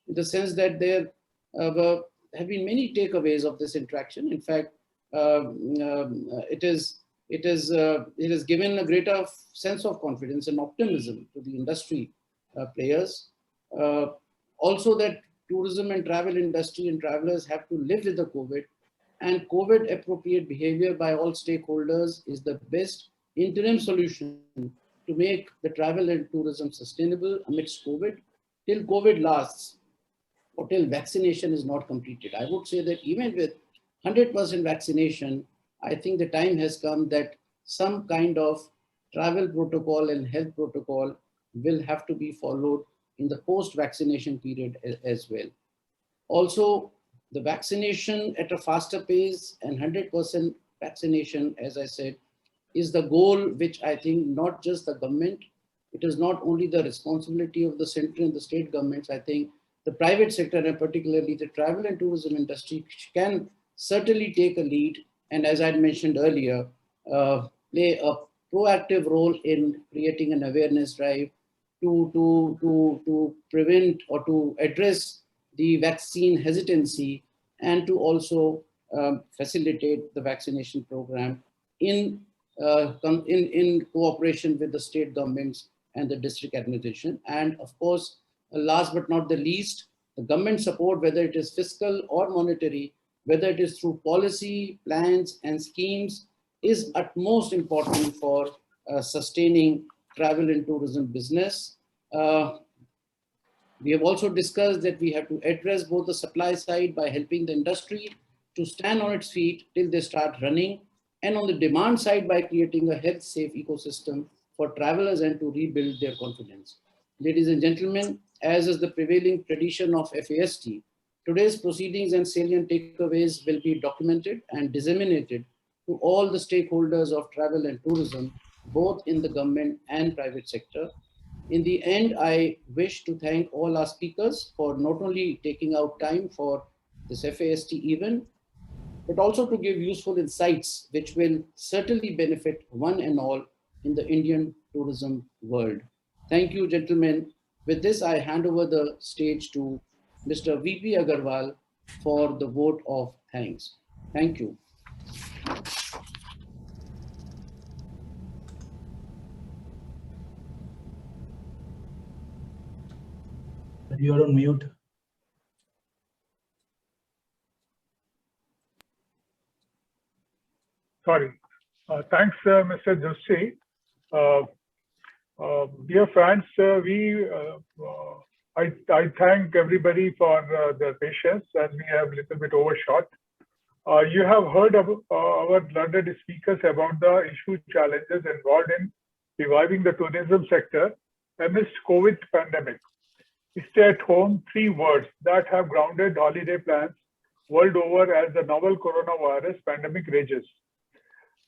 in the sense that there have been many takeaways of this interaction. In fact, it has given a greater sense of confidence and optimism to the industry players. Also that tourism and travel industry and travelers have to live with the COVID, and COVID appropriate behavior by all stakeholders is the best interim solution to make the travel and tourism sustainable amidst COVID, till COVID lasts or till vaccination is not completed. I would say that even with 100% vaccination, I think the time has come that some kind of travel protocol and health protocol will have to be followed in the post-vaccination period as well. Also, the vaccination at a faster pace and 100% vaccination, as I said, is the goal which I think not just the government, it is not only the responsibility of the central and the state governments. I think the private sector, and particularly the travel and tourism industry, can certainly take a lead, and as I mentioned earlier, play a proactive role in creating an awareness drive to prevent or to address the vaccine hesitancy, and to also facilitate the vaccination program in cooperation with the state governments and the district administration. And of course, last but not the least, the government support, whether it is fiscal or monetary, whether it is through policy, plans and schemes, is utmost important for sustaining travel and tourism business. We have also discussed that we have to address both the supply side by helping the industry to stand on its feet till they start running, and on the demand side by creating a health safe ecosystem for travelers and to rebuild their confidence. Ladies and gentlemen, as is the prevailing tradition of FAST, today's proceedings and salient takeaways will be documented and disseminated to all the stakeholders of travel and tourism, both in the government and private sector. In the end, I wish to thank all our speakers for not only taking out time for this FAST event, but also to give useful insights which will certainly benefit one and all in the Indian tourism world. Thank you, gentlemen. With this, I hand over the stage to Mr. VP Agarwal for the vote of thanks. Thank you.
Sir, you are on mute.
Sorry. Thanks, Mr. Zutshi. Dear friends, I thank everybody for their patience, and we have a little bit overshot. You have heard of our learned speakers about the issue challenges involved in reviving the tourism sector amidst COVID pandemic. Stay at home, 3 words that have grounded holiday plans world over as the novel coronavirus pandemic rages.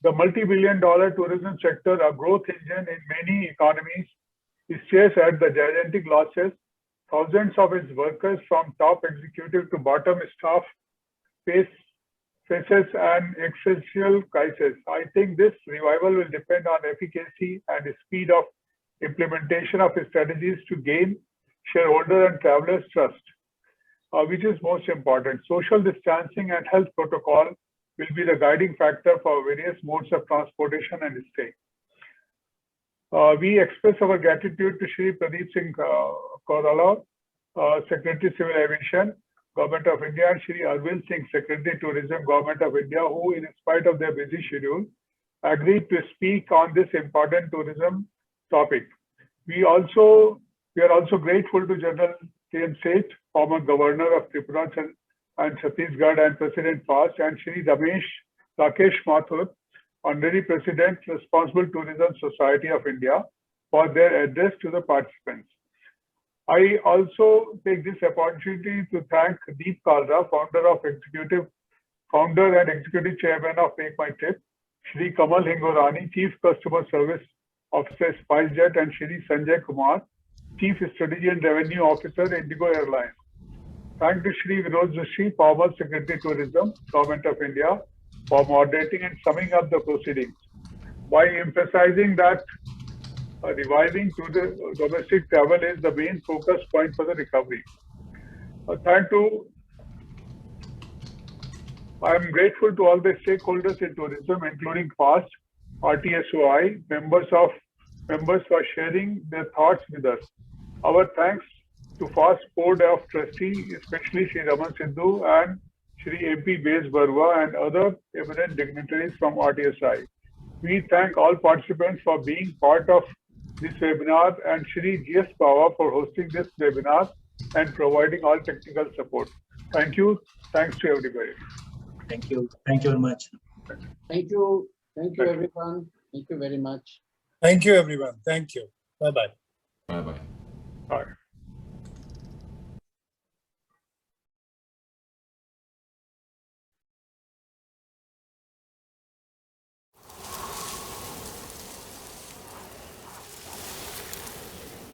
The multi-billion-dollar tourism sector, a growth engine in many economies, stares at the gigantic losses. Thousands of its workers, from top executive to bottom staff, faces an existential crisis. I think this revival will depend on efficacy and speed of implementation of strategies to gain shareholder and travelers' trust, which is most important. Social distancing and health protocol will be the guiding factor for various modes of transportation and stay. We express our gratitude to Shri Pradeep Singh Kharola, Secretary Civil Aviation, Government of India, and Shri Arvind Singh, Secretary Tourism, Government of India, who, in spite of their busy schedule, agreed to speak on this important tourism topic. We are also grateful to Gen.KM Seth, former Governor of Tripura and Chhattisgarh and President FAST, and Shri Rakesh Mathur, Honorary President, Responsible Tourism Society of India, for their address to the participants. I also take this opportunity to thank Deep Kalra, founder and executive chairman of MakeMyTrip, Shri Kamal Hingorani, Chief Customer Service Officer, SpiceJet, and Shri Sanjay Kumar, Chief Strategy and Revenue Officer, Indigo Airlines. Thank to Shri Vinod Zutshi, former Secretary Tourism, Government of India, for moderating and summing up the proceedings by emphasizing that reviving to the domestic travel is the main focus point for the recovery. I am grateful to all the stakeholders in tourism, including FAST, RTSOI, members for sharing their thoughts with us. Our thanks to FAST Board of Trustees, especially Shri Raman Sidhu and Shri MP Bezbaruah and other eminent dignitaries from RTSOI. We thank all participants for being part of this webinar and Shri GS Bawa for hosting this webinar and providing all technical support. Thank you. Thanks to everybody.
Thank you. Thank you very much.
Thank you. Thank you, everyone. Thank you very much.
Thank you, everyone. Thank you. Bye-bye.
Bye-bye.
Bye.